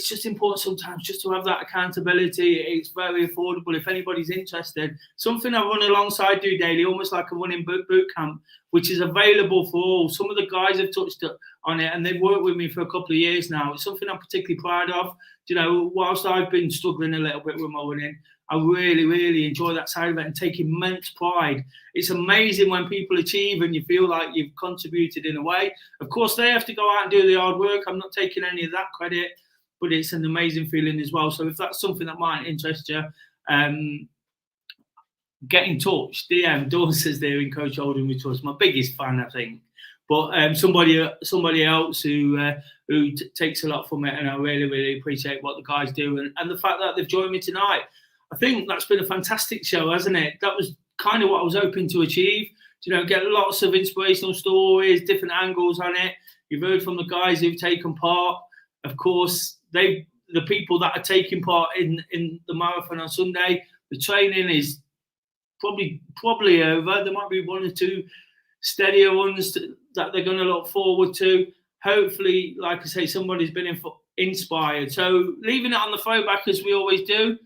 just important sometimes just to have that accountability. It's very affordable if anybody's interested. Something I run alongside DOdaily, almost like a running boot camp, which is available for all. Some of the guys have touched on it, and they've worked with me for a couple of years now. It's something I'm particularly proud of. You know, whilst I've been struggling a little bit with my running, I really, really enjoy that side of it and take immense pride. It's amazing when people achieve and you feel like you've contributed in a way. Of course, they have to go out and do the hard work. I'm not taking any of that credit, but it's an amazing feeling as well. So if that's something that might interest you, get in touch. DM Dawn says they're in Coach Oldham, which was my biggest fan, I think. But somebody else who takes a lot from it, and I really, really appreciate what the guys do and the fact that they've joined me tonight. I think that's been a fantastic show, hasn't it? That was kind of what I was hoping to achieve. You know, get lots of inspirational stories, different angles on it. You've heard from the guys who've taken part. Of course, the people that are taking part in the marathon on Sunday. The training is probably over. There might be one or two steadier ones that they're going to look forward to. Hopefully, like I say, somebody's been inspired. So leaving it on the throwback as we always do.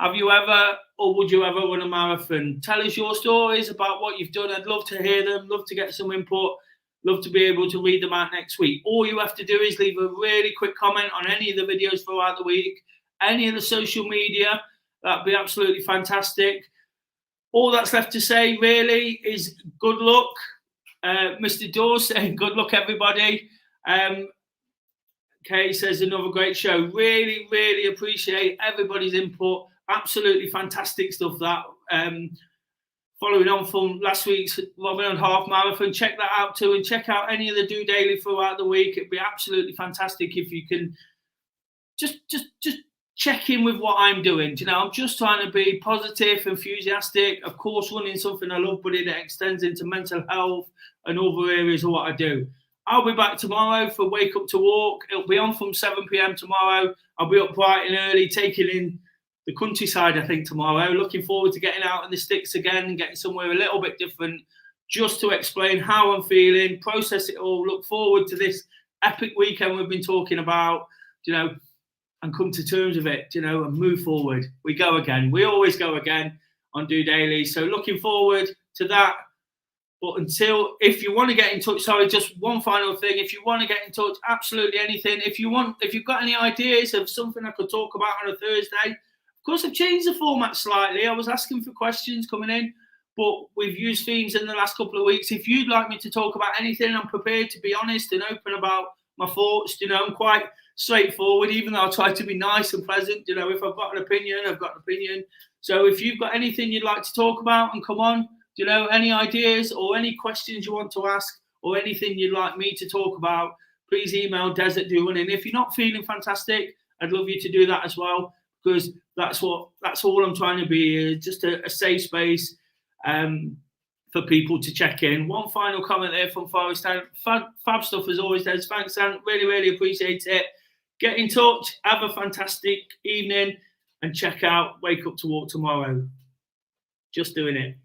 Have you ever, or would you ever run a marathon? Tell us your stories about what you've done. I'd love to hear them, love to get some input, love to be able to read them out next week. All you have to do is leave a really quick comment on any of the videos throughout the week, any of the social media. That'd be absolutely fantastic. All that's left to say really is good luck. Mr. Dawes saying good luck, everybody. Kay says another great show. Really, really appreciate everybody's input. Absolutely fantastic stuff that. Following on from last week's Robin and Half Marathon, check that out too, and check out any of the DOdaily throughout the week. It'd be absolutely fantastic if you can just check in with what I'm doing. You know, I'm just trying to be positive, enthusiastic. Of course, running something I love, but it extends into mental health and other areas of what I do. I'll be back tomorrow for Wake Up to Walk. It'll be on from 7 p.m. tomorrow. I'll be up bright and early, taking in the countryside, I think, tomorrow. Looking forward to getting out in the sticks again and getting somewhere a little bit different, just to explain how I'm feeling, process it all, look forward to this epic weekend we've been talking about, you know, and come to terms with it, you know, and move forward. We go again. We always go again on Do Daily. So looking forward to that. But until, if you want to get in touch, sorry, just one final thing. If you want to get in touch, absolutely anything. If you've got any ideas of something I could talk about on a Thursday, of course, I've changed the format slightly. I was asking for questions coming in, but we've used themes in the last couple of weeks. If you'd like me to talk about anything, I'm prepared to be honest and open about my thoughts. You know, I'm quite straightforward, even though I try to be nice and pleasant. You know, if I've got an opinion, I've got an opinion. So if you've got anything you'd like to talk about, and come on, you know, any ideas or any questions you want to ask or anything you'd like me to talk about, please email Des@DoRunning. If you're not feeling fantastic, I'd love you to do that as well, because that's all I'm trying to be, just a safe space for people to check in. One final comment there from Forest Town. Fab stuff as always, Des. Thanks, Sam. Really, really appreciate it. Get in touch. Have a fantastic evening and check out Wake Up to Walk tomorrow. Just doing it.